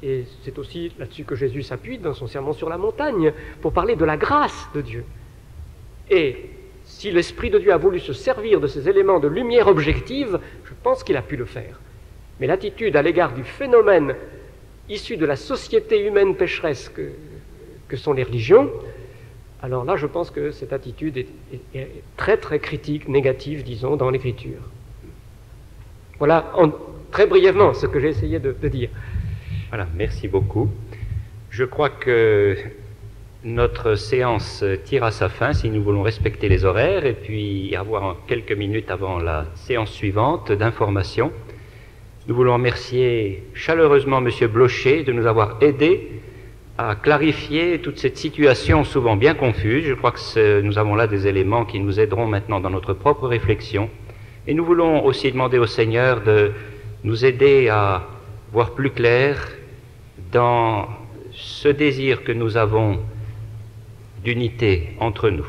Et c'est aussi là-dessus que Jésus s'appuie dans son sermon sur la montagne, pour parler de la grâce de Dieu. Et si l'Esprit de Dieu a voulu se servir de ces éléments de lumière objective, je pense qu'il a pu le faire. Mais l'attitude à l'égard du phénomène issu de la société humaine pécheresse que sont les religions, alors là, je pense que cette attitude est très très critique, négative, disons, dans l'Écriture. Voilà, très brièvement, ce que j'ai essayé de dire. Voilà, merci beaucoup. Je crois que notre séance tire à sa fin, si nous voulons respecter les horaires, et puis avoir quelques minutes avant la séance suivante d'information. Nous voulons remercier chaleureusement M. Blocher de nous avoir aidés à clarifier toute cette situation souvent bien confuse. Je crois que nous avons là des éléments qui nous aideront maintenant dans notre propre réflexion. Et nous voulons aussi demander au Seigneur de nous aider à voir plus clair dans ce désir que nous avons d'unité entre nous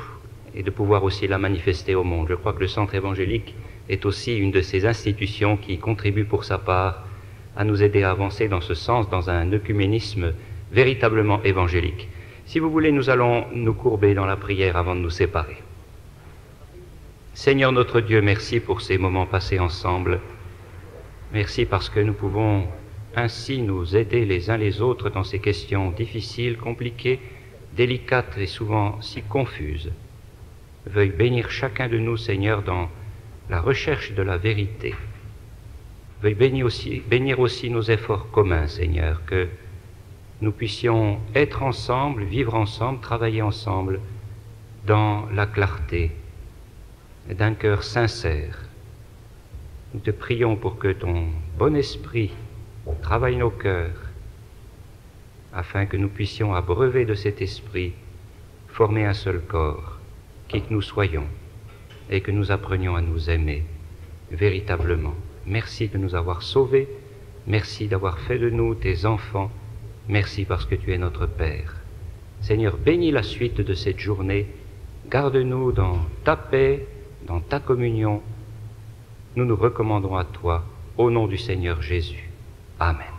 et de pouvoir aussi la manifester au monde. Je crois que le Centre évangélique est aussi une de ces institutions qui contribue pour sa part à nous aider à avancer dans ce sens, dans un œcuménisme véritablement évangélique. Si vous voulez, nous allons nous courber dans la prière avant de nous séparer. Seigneur notre Dieu, merci pour ces moments passés ensemble. Merci parce que nous pouvons ainsi nous aider les uns les autres dans ces questions difficiles, compliquées, délicates et souvent si confuses. Veuille bénir chacun de nous, Seigneur, dans la recherche de la vérité. Veuille bénir aussi nos efforts communs, Seigneur, que nous puissions être ensemble, vivre ensemble, travailler ensemble dans la clarté d'un cœur sincère. Nous te prions pour que ton bon esprit travaille nos cœurs, afin que nous puissions, abreuver de cet esprit, former un seul corps, qui que nous soyons, et que nous apprenions à nous aimer véritablement. Merci de nous avoir sauvés, merci d'avoir fait de nous tes enfants, merci parce que tu es notre Père. Seigneur, bénis la suite de cette journée, garde-nous dans ta paix, dans ta communion. Nous nous recommandons à toi, au nom du Seigneur Jésus. Amen.